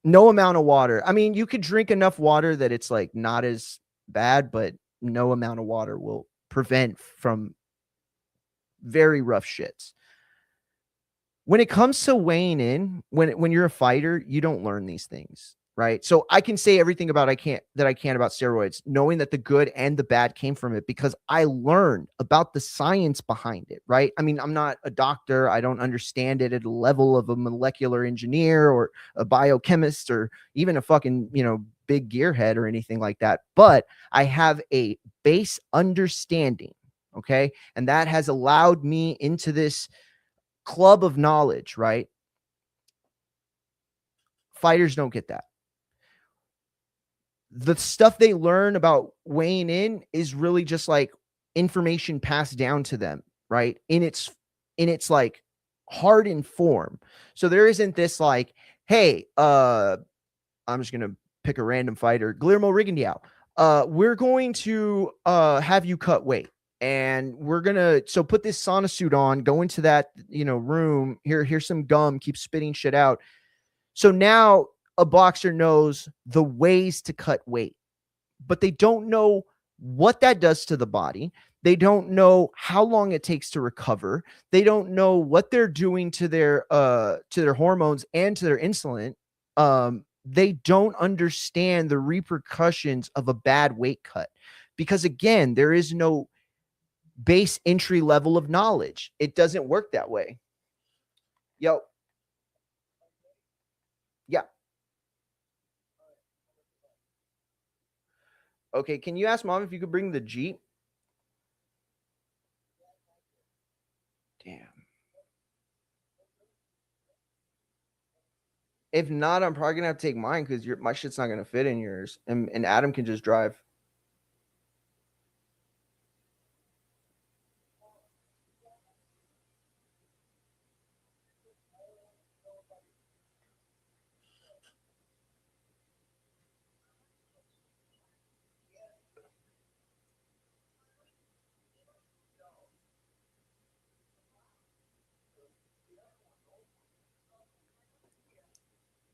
No amount of water. I mean, you could drink enough water that it's like not as bad, but no amount of water will prevent from very rough shits. When it comes to weighing in, when you're a fighter, you don't learn these things, right? So I can say everything about I can about steroids, knowing that the good and the bad came from it because I learned about the science behind it, right? I mean, I'm not a doctor. I don't understand it at a level of a molecular engineer or a biochemist or even a fucking, big gearhead or anything like that. But I have a base understanding, okay? And that has allowed me into this club of knowledge, right? Fighters don't get that. The stuff they learn about weighing in is really just like information passed down to them, right? In its like hardened form. So there isn't this like, hey, I'm just gonna pick a random fighter, Guillermo Rigondeaux. We're going to have you cut weight. and we're gonna put this sauna suit on, go into that room. Here's some gum, keep spitting shit out. So now a boxer knows the ways to cut weight, but they don't know what that does to the body. They don't know how long it takes to recover. They don't know what they're doing to their hormones and to their insulin. They don't understand the repercussions of a bad weight cut, because again, there is no base entry level of knowledge. It doesn't work that way. Yo. Yeah. Okay, can you ask mom if you could bring the Jeep? Damn. If not, I'm probably gonna have to take mine because my shit's not gonna fit in yours, and Adam can just drive.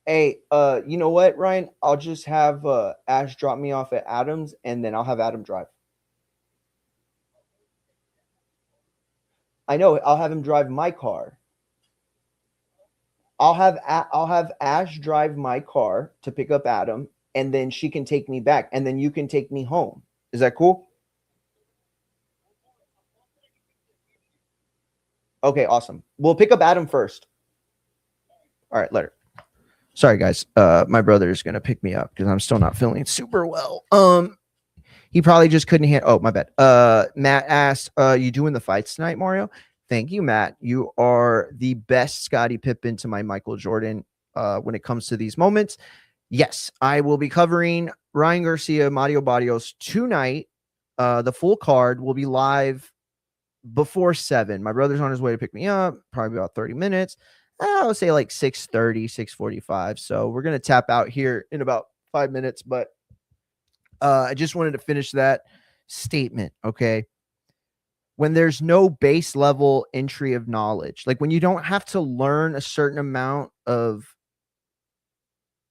Hey, you know what, Ryan? I'll just have Ash drop me off at Adam's, and then I'll have Adam drive. I know. I'll have him drive my car. I'll have Ash drive my car to pick up Adam, and then she can take me back, and then you can take me home. Is that cool? Okay, awesome. We'll pick up Adam first. All right, later. Sorry, guys. My brother is gonna pick me up because I'm still not feeling super well. He probably just couldn't handle. Oh, my bad. Matt asked, "You doing the fights tonight, Mario?" Thank you, Matt. You are the best Scottie Pippen to my Michael Jordan when it comes to these moments. Yes, I will be covering Ryan Garcia, Mario Barrios tonight. The full card will be live before 7. My brother's on his way to pick me up, probably about 30 minutes. I would say like 6:30, 6:45. So we're going to tap out here in about 5 minutes. But I just wanted to finish that statement. Okay. When there's no base level entry of knowledge, like when you don't have to learn a certain amount of,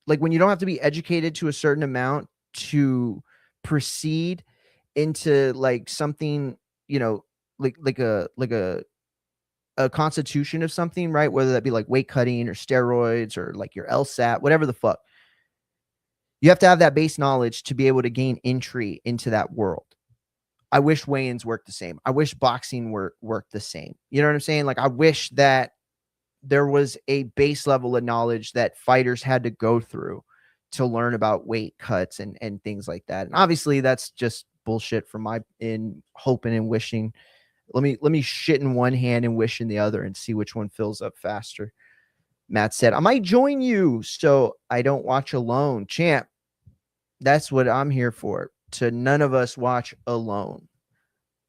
like when you don't have to be educated to a certain amount to proceed into like something, like a constitution of something, right? Whether that be like weight cutting or steroids or like your LSAT, whatever the fuck. You have to have that base knowledge to be able to gain entry into that world. I wish weigh-ins worked the same. I wish boxing worked the same. You know what I'm saying? Like I wish that there was a base level of knowledge that fighters had to go through to learn about weight cuts and things like that. And obviously that's just bullshit from my in hoping and wishing. Let me shit in one hand and wish in the other and see which one fills up faster. Matt said, I might join you so I don't watch alone. Champ, that's what I'm here for. To none of us watch alone.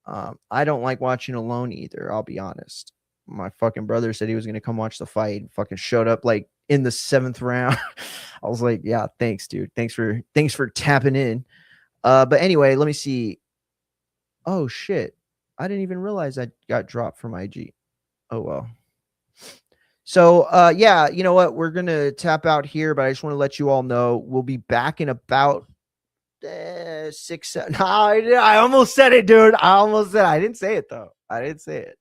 I don't like watching alone either. I'll be honest. My fucking brother said he was going to come watch the fight and fucking showed up like in the 7th round. I was like, yeah, thanks, dude. Thanks for tapping in. But anyway, let me see. Oh shit. I didn't even realize I got dropped from IG. Oh well. So yeah, you know what? We're gonna tap out here, but I just want to let you all know we'll be back in about 6, 7. No, I almost said it, dude. I almost said it. I didn't say it though. I didn't say it.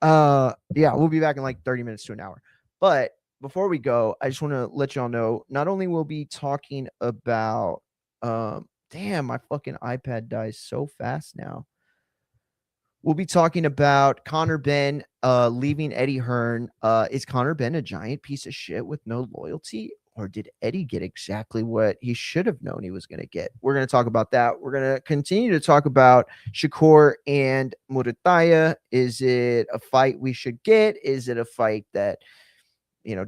Yeah, we'll be back in like 30 minutes to an hour. But before we go, I just want to let y'all know, not only we'll be talking about damn, my fucking iPad dies so fast now. We'll be talking about Conor Benn leaving Eddie Hearn. Is Conor Benn a giant piece of shit with no loyalty? Or did Eddie get exactly what he should have known he was going to get? We're going to talk about that. We're going to continue to talk about Shakur and Murataya. Is it a fight we should get? Is it a fight that,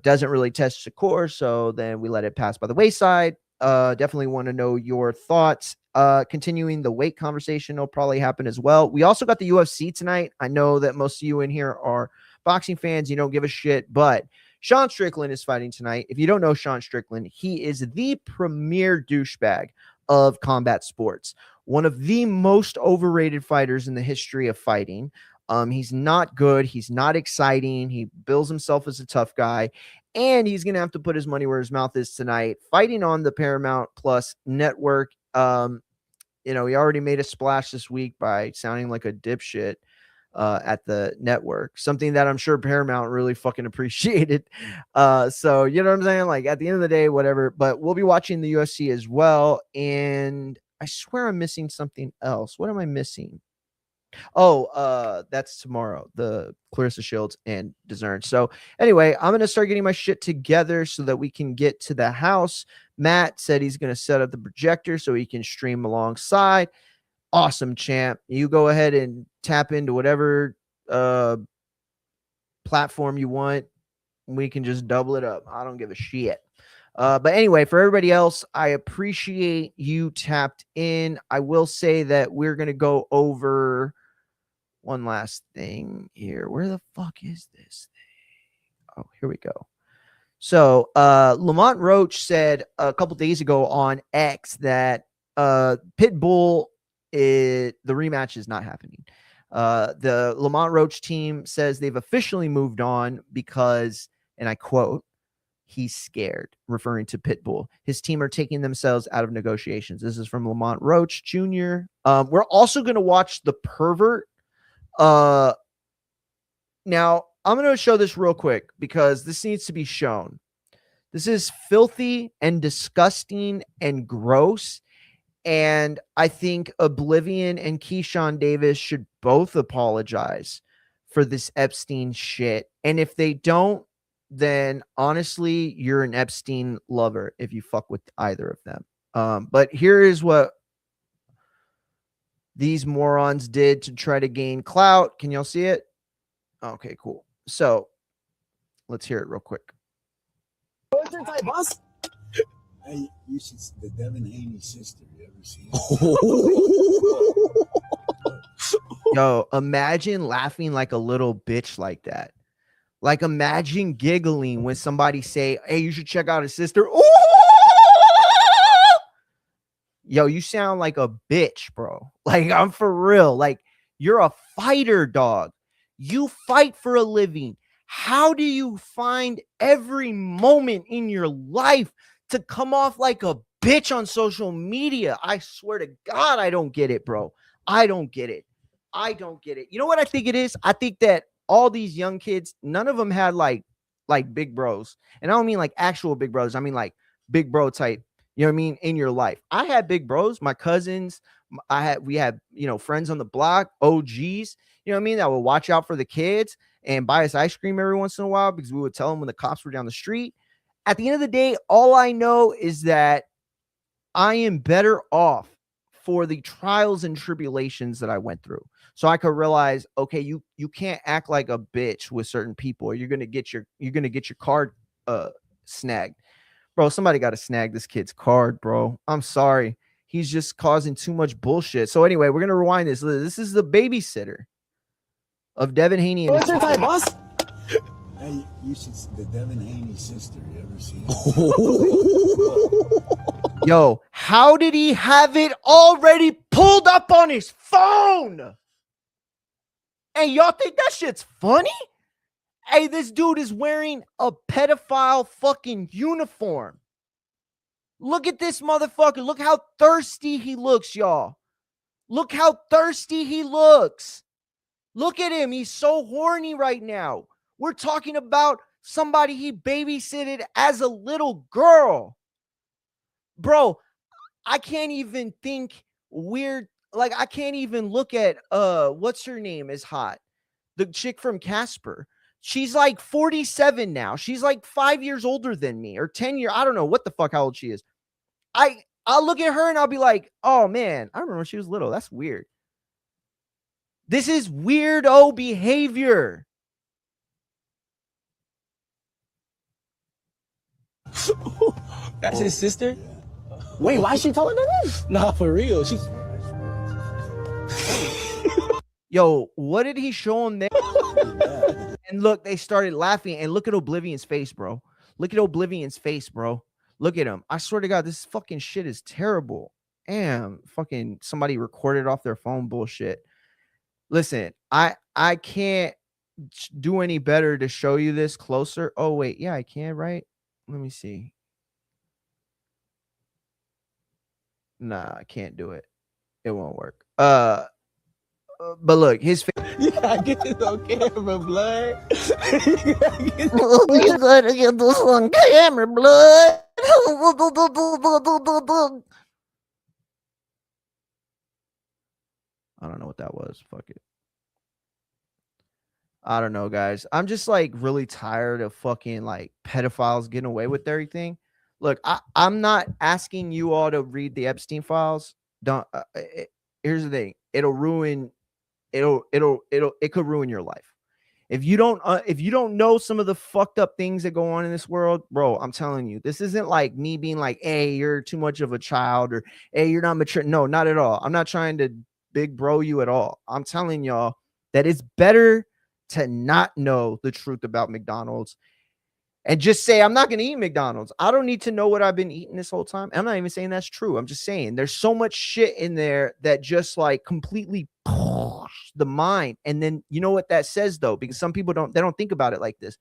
doesn't really test Shakur, so then we let it pass by the wayside? Definitely want to know your thoughts. Continuing the weight conversation will probably happen as well. We also got the UFC tonight. I know that most of you in here are boxing fans. You don't give a shit, but Sean Strickland is fighting tonight. If you don't know Sean Strickland, he is the premier douchebag of combat sports. one of the most overrated fighters in the history of fighting. He's not good. He's not exciting. He bills himself as a tough guy, and he's gonna have to put his money where his mouth is tonight, fighting on the Paramount Plus network. He already made a splash this week by sounding like a dipshit at the network, something that I'm sure Paramount really fucking appreciated. So you know what I'm saying? Like at the end of the day, whatever. But we'll be watching the UFC as well, and I swear I'm missing something else. What am I missing? Oh, that's tomorrow, the Clarissa Shields and Discern. So anyway, I'm gonna start getting my shit together so that we can get to the house. Matt said he's gonna set up the projector so he can stream alongside. Awesome, champ. You go ahead and tap into whatever platform you want. We can just double it up. I don't give a shit. But anyway, for everybody else, I appreciate you tapped in. I will say that we're going to go over one last thing here. Where the fuck is this thing? Oh, here we go. So Lamont Roach said a couple days ago on X that Pitbull, the rematch is not happening. The Lamont Roach team says they've officially moved on because, and I quote, he's scared, referring to Pitbull. His team are taking themselves out of negotiations. This is from Lamont Roach Jr. We're also going to watch The Pervert. Now, I'm going to show this real quick because this needs to be shown. This is filthy and disgusting and gross. And I think Oblivion and Keyshawn Davis should both apologize for this Epstein shit. And if they don't, then honestly, you're an Epstein lover if you fuck with either of them. But here is what these morons did to try to gain clout. Can y'all see it? Okay, cool. So let's hear it real quick. Boss. Hey, you should the Devin Haney sister. You ever seen? Yo, imagine laughing like a little bitch like that. Like imagine giggling when somebody say, "Hey, you should check out his sister." Ooh! Yo, you sound like a bitch, bro. Like I'm for real. Like you're a fighter, dog. You fight for a living. How do you find every moment in your life to come off like a bitch on social media? I swear to God, I don't get it, bro. I don't get it. I don't get it. You know what I think it is? I think that all these young kids, none of them had like big bros. And I don't mean like actual big brothers. I mean like big bro type, you know what I mean, in your life. I had big bros, my cousins. We had, friends on the block, OGs, you know what I mean, that would watch out for the kids and buy us ice cream every once in a while because we would tell them when the cops were down the street. At the end of the day, all I know is that I am better off for the trials and tribulations that I went through. So I could realize, okay, you can't act like a bitch with certain people, or you're gonna get your card snagged. Bro, somebody got to snag this kid's card, bro. I'm sorry. He's just causing too much bullshit. So anyway, we're gonna rewind this. This is the babysitter of Devin Haney. What's your type, boss? Hey, you should the Devin Haney sister. You ever seen? Yo, how did he have it already pulled up on his phone? And y'all think that shit's funny? Hey, this dude is wearing a pedophile fucking uniform. Look at this motherfucker. Look how thirsty he looks, y'all. Look how thirsty he looks. Look at him. He's so horny right now. We're talking about somebody he babysitted as a little girl. Bro, I can't even think weird. Like, I can't even look at, what's her name is hot. The chick from Casper. She's like 47 now. She's like 5 years older than me, or 10 years. I don't know what the fuck how old she is. I'll look at her and I'll be like, oh man, I remember when she was little. That's weird. This is weirdo behavior. That's his sister? Wait, why is she taller than this? Nah, for real. She's. Yo, what did he show him there? And look, they started laughing. And look at Oblivion's face, bro. Look at Oblivion's face, bro. Look at him. I swear to God, this fucking shit is terrible. Damn, fucking somebody recorded off their phone bullshit. Listen, I can't do any better to show you this closer. Oh wait, yeah, I can, right? Let me see. Nah, I can't do it. It won't work. But look, his face. You gotta get this on camera, blood. You gotta get You gotta get this on camera, blood. I don't know what that was. Fuck it. I don't know, guys. I'm just like really tired of fucking like pedophiles getting away with everything. Look, I'm not asking you all to read the Epstein files. Don't. Here's the thing. It could ruin your life. If you don't know some of the fucked up things that go on in this world, bro, I'm telling you, this isn't like me being like, hey, you're too much of a child, or hey, you're not mature. No, not at all. I'm not trying to big bro you at all. I'm telling y'all that it's better to not know the truth about McDonald's and just say, I'm not going to eat McDonald's. I don't need to know what I've been eating this whole time. I'm not even saying that's true. I'm just saying there's so much shit in there that just like completely the mind. And then you know what that says though, because some people don't think about it like this.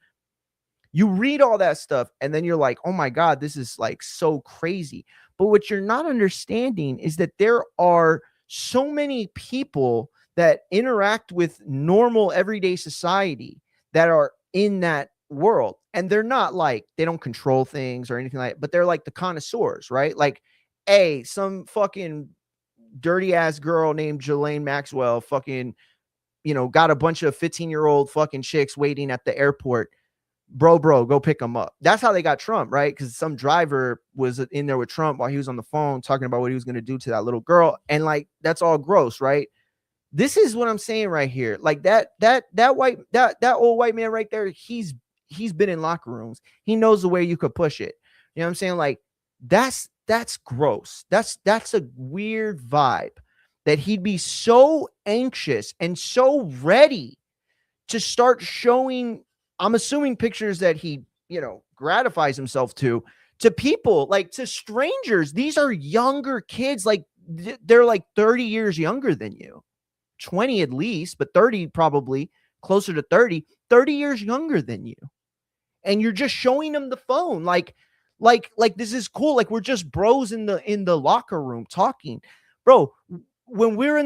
You read all that stuff and then you're like, oh my God, this is like so crazy. But what you're not understanding is that there are so many people that interact with normal everyday society that are in that world. And they're not like, they don't control things or anything like that, but they're like the connoisseurs, right? Like, hey, some fucking dirty ass girl named Jelaine Maxwell fucking, got a bunch of 15-year-old fucking chicks waiting at the airport. Bro, go pick them up. That's how they got Trump, right? Because some driver was in there with Trump while he was on the phone talking about what he was going to do to that little girl. And like, that's all gross, right? This is what I'm saying right here. Like that old white man right there, he's been in locker rooms. He knows the way you could push it. You know what I'm saying? Like that's gross. That's a weird vibe that he'd be so anxious and so ready to start showing, I'm assuming, pictures that he, gratifies himself to people, like to strangers. These are younger kids. Like they're like 30 years younger than you, 20 at least, but 30 probably closer to 30 years younger than you. And you're just showing them the phone. Like this is cool. Like we're just bros in the locker room talking, bro. When we were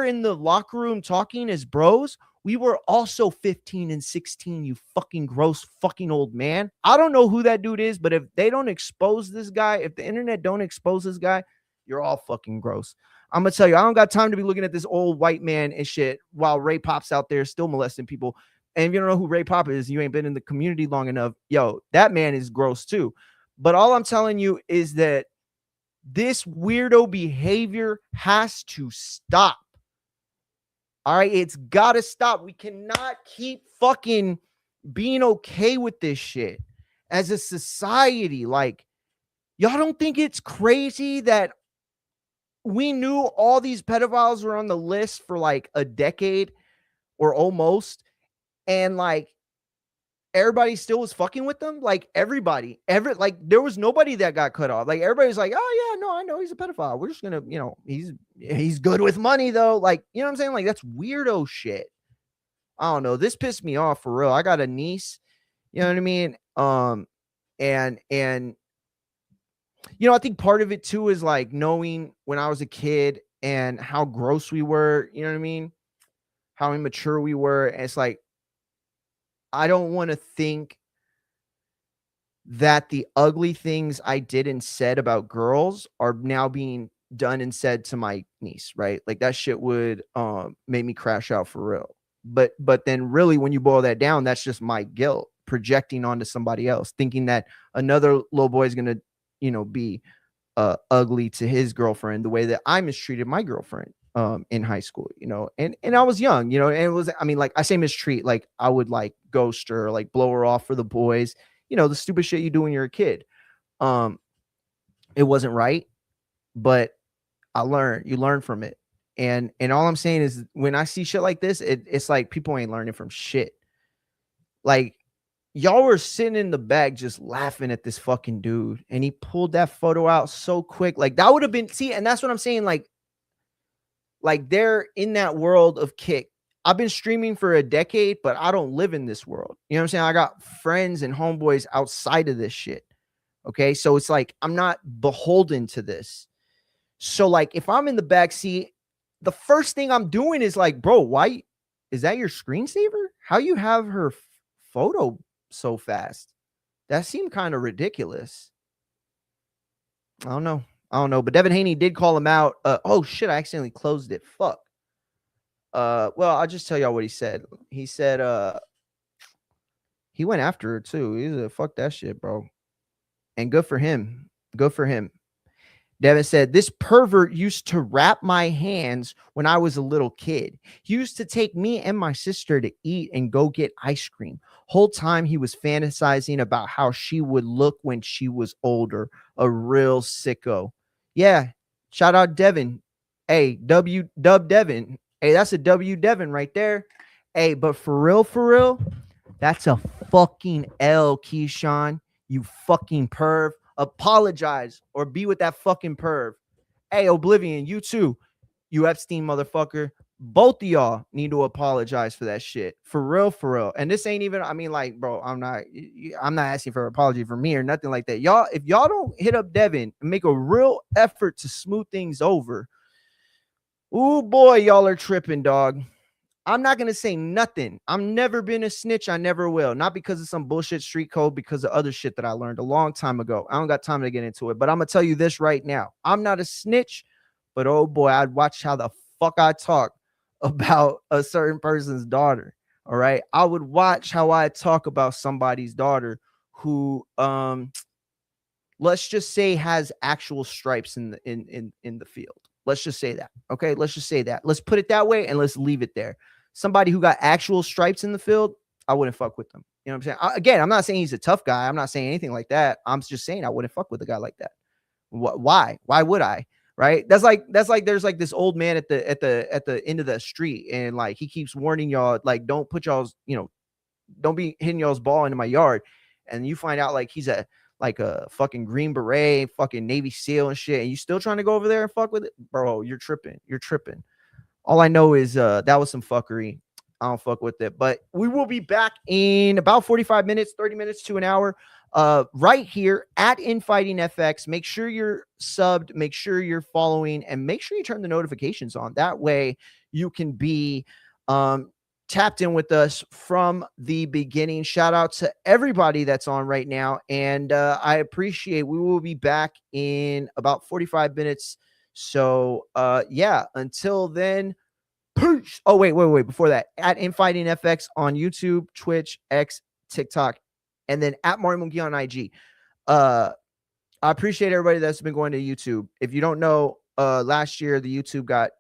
in the locker room talking as bros, we were also 15 and 16, you fucking gross fucking old man. I don't know who that dude is, but if they don't expose this guy, if the internet don't expose this guy, you're all fucking gross. I'm going to tell you, I don't got time to be looking at this old white man and shit while Ray Pop's out there still molesting people. And if you don't know who Ray Pop is, you ain't been in the community long enough. Yo, that man is gross too. But all I'm telling you is that this weirdo behavior has to stop. All right, it's got to stop. We cannot keep fucking being okay with this shit as a society. Like, y'all don't think it's crazy that we knew all these pedophiles were on the list for like a decade or almost, and like everybody still was fucking with them? Like everybody, like there was nobody that got cut off. Like everybody's like, oh yeah, no, I know he's a pedophile. We're just gonna, he's good with money though. Like, you know what I'm saying? Like that's weirdo shit. I don't know. This pissed me off for real. I got a niece, you know what I mean? And I think part of it too is like knowing when I was a kid and how gross we were, you know what I mean? How immature we were. And it's like, I don't want to think that the ugly things I did and said about girls are now being done and said to my niece, right? Like that shit would make me crash out for real. But then really when you boil that down, that's just my guilt projecting onto somebody else, thinking that another little boy is going to, be ugly to his girlfriend the way that I mistreated my girlfriend in high school, and I was young, and it was, I mean, like I say mistreat, like I would like ghost her, like blow her off for the boys, the stupid shit you do when you're a kid. It wasn't right, but you learn from it. And all I'm saying is when I see shit like this, it's like people ain't learning from shit. Like, y'all were sitting in the back just laughing at this fucking dude, and he pulled that photo out so quick. Like that would have been and that's what I'm saying. Like they're in that world of Kick. I've been streaming for a decade, but I don't live in this world. You know what I'm saying? I got friends and homeboys outside of this shit. Okay. So it's like I'm not beholden to this. So, like, if I'm in the back seat, the first thing I'm doing is like, bro, why is that your screensaver? How you have her photo so fast? That seemed kind of ridiculous. I don't know. But Devin Haney did call him out. Oh shit, I accidentally closed it. Fuck. Well, I'll just tell y'all what he said. He said, he went after her too. He's a fuck that shit, bro. And good for him. Good for him. Devin said, this pervert used to wrap my hands when I was a little kid. He used to take me and my sister to eat and go get ice cream. Whole time he was fantasizing about how she would look when she was older. A real sicko. Yeah. Shout out Devin. Hey, W Dub Devin. Hey, that's a W Devin right there. Hey, but for real, that's a fucking L, Keyshawn. You fucking perv. Apologize or be with that fucking perv. Hey, Oblivion, you too. You Epstein motherfucker. Both of y'all need to apologize for that shit. For real. And this ain't even, I mean, like, bro, I'm not asking for an apology for me or nothing like that. Y'all, if y'all don't hit up Devin and make a real effort to smooth things over, ooh boy, y'all are tripping, dog. I'm not going to say nothing. I've never been a snitch. I never will. Not because of some bullshit street code, because of other shit that I learned a long time ago. I don't got time to get into it, but I'm going to tell you this right now. I'm not a snitch, but oh boy, I'd watch how the fuck I talk about a certain person's daughter. All right. I would watch how I talk about somebody's daughter who, let's just say has actual stripes in the field. Let's just say that. Okay. Let's just say that. Let's put it that way and let's leave it there. Somebody who got actual stripes in the field, I wouldn't fuck with them. You know what I'm saying? Again, I'm not saying he's a tough guy. I'm not saying anything like that. I'm just saying I wouldn't fuck with a guy like that. Why? Why would I? Right? That's like there's like this old man at the end of the street, and like he keeps warning y'all, like, don't put y'all's, don't be hitting y'all's ball into my yard. And you find out like he's a fucking Green Beret, fucking Navy SEAL and shit, and you still trying to go over there and fuck with it, bro? You're tripping. All I know is that was some fuckery. I don't fuck with it. But we will be back in about 45 minutes, 30 minutes to an hour, right here at Infighting FX. Make sure you're subbed, make sure you're following, and make sure you turn the notifications on. That way you can be tapped in with us from the beginning. Shout out to everybody that's on right now. And I appreciate, we will be back in about 45 minutes. So yeah, until then, peace. Oh, wait. Before that, at Infighting FX on YouTube, Twitch, X, TikTok, and then at Mario Monkey on IG. I appreciate everybody that's been going to YouTube. If you don't know, last year the YouTube got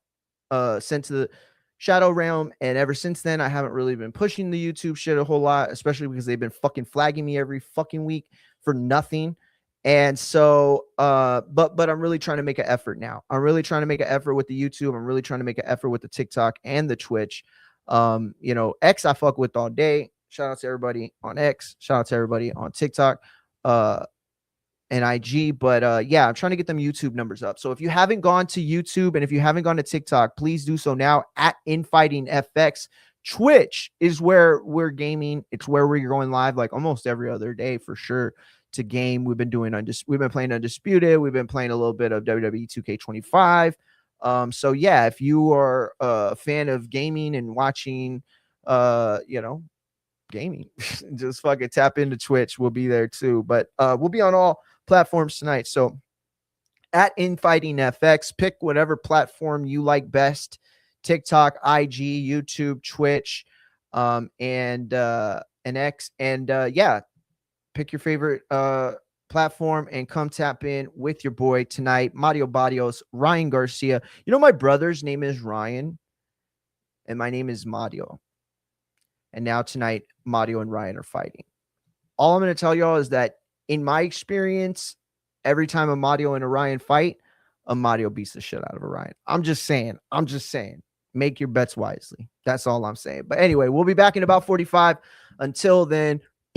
sent to the Shadow Realm, and ever since then I haven't really been pushing the YouTube shit a whole lot, especially because they've been fucking flagging me every fucking week for nothing. And so but I'm really trying to make an effort now. I'm really trying to make an effort with the YouTube. I'm really trying to make an effort with the TikTok and the Twitch. X I fuck with all day. Shout out to everybody on X. Shout out to everybody on TikTok and IG. But yeah, I'm trying to get them YouTube numbers up. So if you haven't gone to YouTube and if you haven't gone to TikTok, please do so now at Infighting FX. Twitch is where we're gaming. It's where we're going live like almost every other day for sure to game. We've been playing Undisputed. We've been playing a little bit of WWE 2K25. So yeah, if you are a fan of gaming and watching, gaming, just fucking tap into Twitch. We'll be there too. But we'll be on all platforms tonight. So at Infighting FX, pick whatever platform you like best: TikTok, IG, YouTube, Twitch, and X. And yeah, pick your favorite platform and come tap in with your boy tonight. Mario Barrios, Ryan Garcia. You know, my brother's name is Ryan and my name is Mario. And now tonight, Mario and Ryan are fighting. All I'm going to tell y'all is that in my experience, every time a Mario and a Ryan fight, a Mario beats the shit out of a Ryan. I'm just saying. Make your bets wisely. That's all I'm saying. But anyway, we'll be back in about 45. Until then,